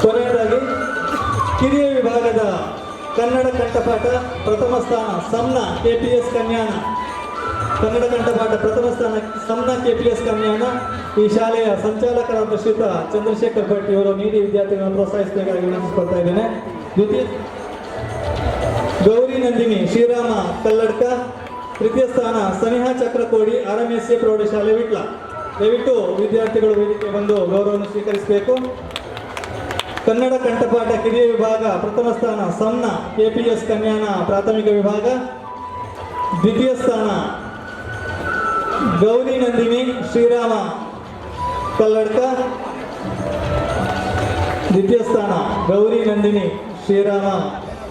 ಕೊನೆಯದಾಗಿ ಕಿರಿಯ ವಿಭಾಗದ ಕನ್ನಡ ಕಂಠಪಾಠ ಪ್ರಥಮ ಸ್ಥಾನ ಸಮನ KPS ಕನ್ಯಾನ. ಕನ್ನಡ ಕಂಠಪಾಠ ಪ್ರಥಮ ಸ್ಥಾನ ಸಮನ KPS ಕನ್ಯಾನ. ಈ ಶಾಲೆಯ ಸಂಚಾಲಕರಾದ ಶ್ರೀತ ಚಂದ್ರಶೇಖರ್ ಭಟ್ ಇವರು ನೀಡಿ ವಿದ್ಯಾರ್ಥಿಗಳನ್ನು ಪ್ರೋತ್ಸಾಹಿಸಬೇಕಾಗಿ ವಿನಂತಿಸಿಕೊಳ್ತಾ ಇದ್ದೇನೆ. ದ್ವಿತೀಯ ಗೌರಿ ನಂದಿನಿ ಶ್ರೀರಾಮ ಕಲ್ಲಡ್ಕ. ತೃತೀಯ ಸ್ಥಾನ ಸನಿಹಾ ಚಕ್ರಕೋಡಿ RMSA ಪ್ರೌಢಶಾಲೆ ವಿಟ್ಲ. ದಯವಿಟ್ಟು ವಿದ್ಯಾರ್ಥಿಗಳು ವೇದಿಕೆ ಬಂದು ಗೌರವವನ್ನು ಸ್ವೀಕರಿಸಬೇಕು. ಕನ್ನಡ ಕಂಠಪಾಠ ಕಿರಿಯ ವಿಭಾಗ ಪ್ರಥಮ ಸ್ಥಾನ ಸಮನ KPS ಕನ್ಯಾನ ಪ್ರಾಥಮಿಕ ವಿಭಾಗ. ದ್ವಿತೀಯ ಸ್ಥಾನ ಗೌರಿ ನಂದಿನಿ ಶ್ರೀರಾಮ ಕಲ್ಲಡ್ಕ. ದ್ವಿತೀಯ ಸ್ಥಾನ ಗೌರಿ ನಂದಿನಿ ಶ್ರೀರಾಮ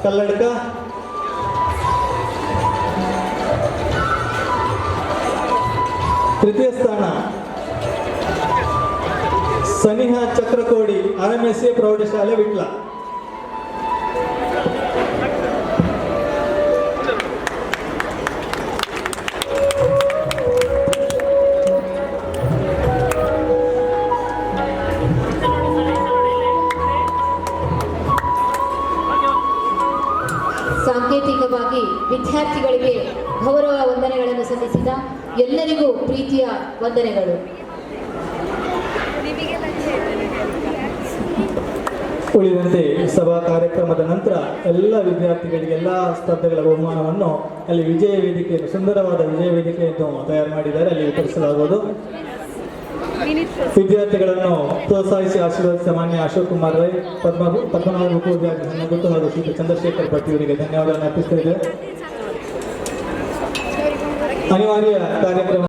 ಕಲ್ಲಡ್ಕ. ತೃತೀಯ ಸ್ಥಾನ ಸನಿಹಾ ಚಕ್ರಕೋಡಿ RMSA ಪ್ರೌಢಶಾಲೆ ವಿಟ್ಲ. ಸಾಂಕೇತಿಕವಾಗಿ ವಿದ್ಯಾರ್ಥಿಗಳಿಗೆ ಗೌರವ ವಂದನೆಗಳನ್ನು ಸಲ್ಲಿಸಿದ ಎಲ್ಲರಿಗೂ ಪ್ರೀತಿಯ ವಂದನೆಗಳು. ಉಳಿದಂತೆ ಸಭಾ ಕಾರ್ಯಕ್ರಮದ ನಂತರ ಎಲ್ಲ ವಿದ್ಯಾರ್ಥಿಗಳಿಗೆ ಎಲ್ಲ ಸ್ಪರ್ಧೆಗಳ ಬಹುಮಾನವನ್ನು ಅಲ್ಲಿ ವಿಜಯ ವೇದಿಕೆಯನ್ನು ಸುಂದರವಾದ ವಿಜಯ ವೇದಿಕೆಯನ್ನು ತಯಾರು ಮಾಡಿದ್ದಾರೆ, ಅಲ್ಲಿ ವಿತರಿಸಲಾಗುವುದು. ವಿದ್ಯಾರ್ಥಿಗಳನ್ನು ಪ್ರೋತ್ಸಾಹಿಸಿ ಆಶೀರ್ವದಿಸಿದ ಮಾನ್ಯ ಅಶೋಕ್ ಕುಮಾರ್ ರೈ, ಪದ್ಮನಾಭ ಉಪವಿದ್ಯಾರ್ಥಿ ಸಣ್ಣಗುತ್ತು ಹಾಗೂ ಶ್ರೀ ಚಂದ್ರಶೇಖರ್ ಭಟ್ ಇವರಿಗೆ ಧನ್ಯವಾದಗಳನ್ನು ಅರ್ಪಿಸ್ತಾ ಇದೆ. ಅನಿವಾರ್ಯ ಕಾರ್ಯಕ್ರಮ